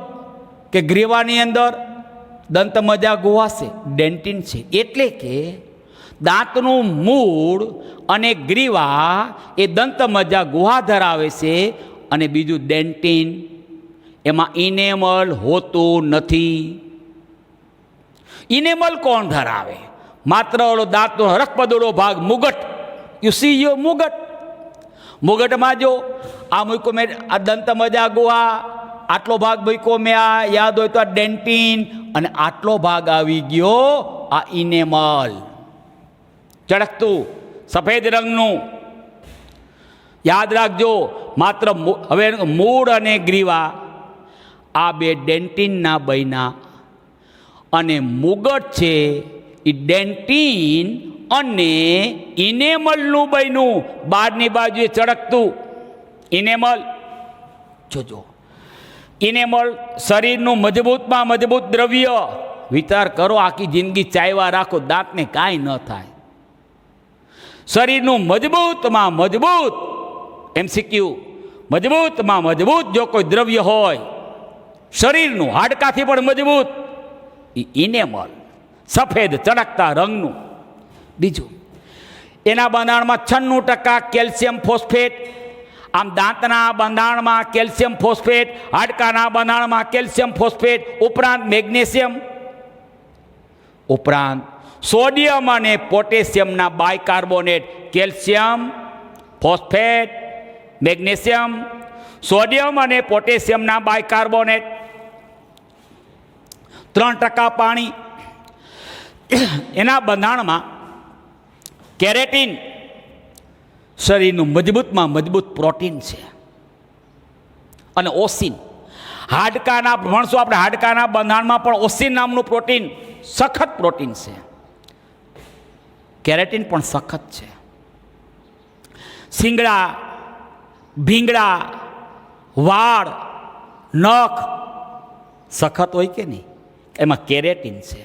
કે ગ્રીવાની અંદર દંતમજા ગુહા છે, ડેન્ટિન છે. એટલે કે દાંતનું મૂળ અને ગ્રીવા એ દંતમજા ગુહા ધરાવે છે અને બીજું ડેન્ટિન, એમાં ઇનેમલ હોતું નથી. ઇનેમલ કોણ ધરાવે? માત્ર ઓલો દાંતનો હરખપદોડો ભાગ, મુગટ. યુ સી યો મુગટમાં જો આ મૂકો મેં, આ દંતમજા ગુહા, આટલો ભાગ મૂકો મેં, આ યાદ હોય તો આ ડેન્ટિન, અને આટલો ભાગ આવી ગયો આ ઇનેમલ, ચળકતું સફેદ રંગનું. યાદ રાખજો, માત્ર હવે મૂળ અને ગ્રીવા આ બે ડેન્ટિનના બન્યા અને મુગટ છે એ ડેન્ટિન અને ઇનેમલનું બન્યું. બહારની બાજુએ ચળકતું ઇનેમલ. જોજો, ઇનેમલ શરીરનું મજબૂતમાં મજબૂત દ્રવ્ય. વિચાર કરો, આખી જિંદગી ચાવ્યા રાખો, દાંતને કાંઈ ન થાય. શરીરનું મજબૂતમાં મજબૂત MCQ, મજબૂતમાં મજબૂત જો કોઈ દ્રવ્ય હોય, શરીરનું હાડકાથી પણ મજબૂત, એ ઇનેમલ, સફેદ ચળકતા રંગનું. બીજું, એના બંધારણમાં 96% કેલ્શિયમ ફોસ્ફેટ. આમ દાંતના બંધારણમાં કેલ્શિયમ ફોસ્ફેટ, હાડકાના બંધારણમાં કેલ્શિયમ ફોસ્ફેટ, ઉપરાંત મેગ્નેશિયમ, ઉપરાંત સોડિયમ અને પોટેશિયમના bicarbonate. Calcium, phosphate, magnesium, sodium અને પોટેશિયમના બાયકાર્બોનેટ. 3% પાણી. એના બંધારણમાં કેરેટીન, શરીરનું મજબૂતમાં મજબૂત પ્રોટીન છે. અને ઓસિન, હાડકાના ભણશું આપણે, હાડકાના બંધારણમાં પણ ઓસિન નામનું પ્રોટીન, સખત પ્રોટીન છે. કેરેટીન પણ સખત છે. શિંગડા, ભીંગડા, વાળ, નખ સખત હોય કે નહીં? એમાં કેરેટીન છે.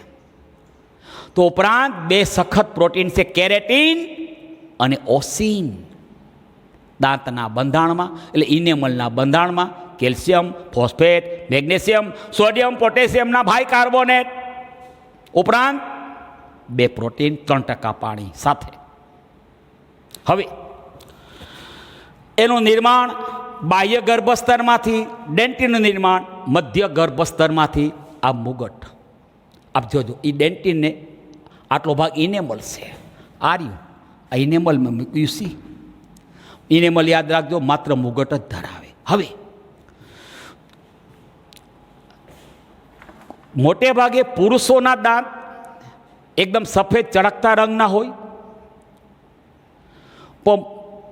તો ઉપરાંત 2 સખત પ્રોટીન છે, કેરેટીન અને ઓસિન. દાંતના બંધારણમાં એટલે ઇનેમલના બંધારણમાં કેલ્શિયમ, ફોસ્ફેટ, મેગ્નેશિયમ, સોડિયમ, પોટેશિયમના બાયકાર્બોનેટ, ઉપરાંત 2 પ્રોટીન, 3% પાણી સાથે. હવે એનું નિર્માણ બાહ્ય ગર્ભસ્તરમાંથી, ડેન્ટિનનું નિર્માણ મધ્ય ગર્ભસ્તરમાંથી. આ મુગટ આપ જોજો, એ ડેન્ટિનને આટલો ભાગ ઇનેમલ છે. આર્યું આ ઇનેમલમાં મૂક્યું સી. ઇનેમલ યાદ રાખજો, માત્ર મુગટ જ ધરાવે. હવે મોટે ભાગે પુરુષોના દાંત એકદમ સફેદ ચળકતા રંગના હોય, પણ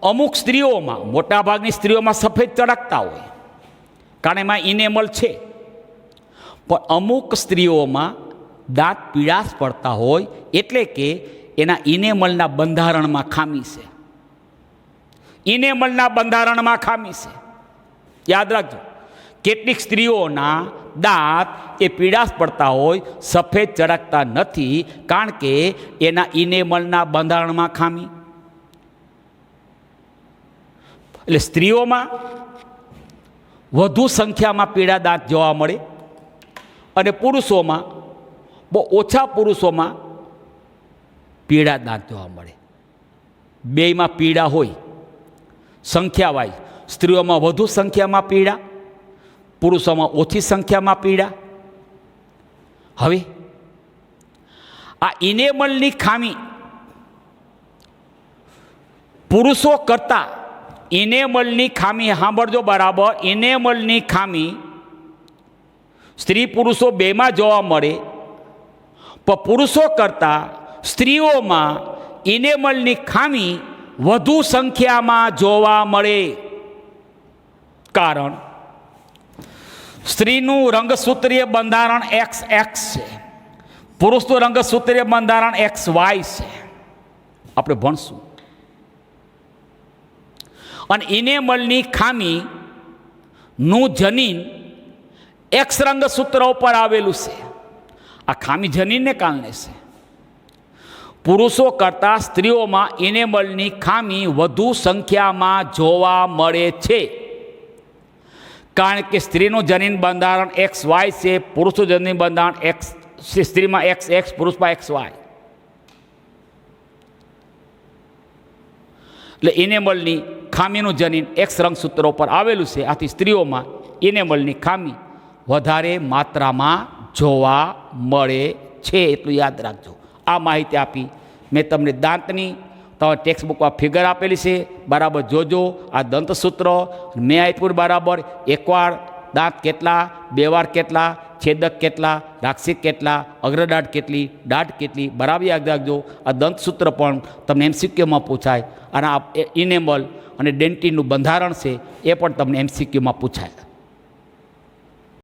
અમુક સ્ત્રીઓમાં, મોટા ભાગની સ્ત્રીઓમાં સફેદ ચળકતા હોય, કારણ એમાં ઇનેમલ છે. પણ અમુક સ્ત્રીઓમાં દાંત પીળાશ પડતા હોય, એટલે કે એના ઇનેમલના બંધારણમાં ખામી છે. ઇનેમલના બંધારણમાં ખામી છે. યાદ રાખજો, કેટલીક સ્ત્રીઓના દાંત એ પીળાશ પડતા હોય, સફેદ ચળકતા નથી, કારણ કે એના ઇનેમલના બંધારણમાં ખામી. એટલે સ્ત્રીઓમાં વધુ સંખ્યામાં પીળા દાંત જોવા મળે અને પુરુષોમાં બહુ ઓછા પુરુષોમાં પીળા દાંત જોવા મળે. બેયમાં પીળા હોય સંખ્યા વાઇઝ, સ્ત્રીઓમાં વધુ સંખ્યામાં પીળા, પુરુષોમાં ઓછી સંખ્યામાં પીળા. હવે આ ઇનેમલની ખામી પુરુષો કરતાં, ઇનેમલની ખામી સાંભળજો બરાબર, ઇનેમલની ખામી સ્ત્રી પુરુષો બેમાં જોવા મળે, પણ પુરુષો કરતાં સ્ત્રીઓમાં ઇનેમલની ખામી વધુ સંખ્યામાં જોવા મળે. કારણ સ્ત્રીનું રંગસૂત્રીય બંધારણ XX છે, પુરુષનું રંગસૂત્રીય બંધારણ XY છે. આપણે ભણશું. અને ઇનેમલની ખામીનું જનીન X રંગસૂત્ર ઉપર આવેલું છે. આ ખામી જનીનને કારણે છે. પુરુષો કરતાં સ્ત્રીઓમાં ઇનેમલની ખામી વધુ સંખ્યામાં જોવા મળે છે, કારણ કે સ્ત્રીનું જનીન બંધારણ XY છે, પુરુષનું જનીન બંધારણ X, સ્ત્રીમાં XX, પુરુષમાં XY. એટલે ઇનેમલની ખામીનું જનીન X રંગસૂત્ર ઉપર આવેલું છે. આથી સ્ત્રીઓમાં ઇનેમલની ખામી વધારે માત્રામાં જોવા મળે છે. એટલું યાદ રાખજો. આ માહિતી આપી મેં તમને. દાંતની તમારે ટેક્સ્ટ બુકમાં ફિગર આપેલી છે, બરાબર જોજો. આ દંતસૂત્ર મેં આપ્યું બરાબર. એકવાર દાંત કેટલા, બે વાર કેટલા, છેદક કેટલા, રાક્ષિક કેટલા, અગ્રદાઢ કેટલી, દાઢ કેટલી, બરાબર યાદ રાખજો. આ દંતસૂત્ર પણ તમને MCQમાં પૂછાય, અને આ ઇનેમલ અને ડેન્ટિનનું બંધારણ છે એ પણ તમને MCQમાં પૂછાય.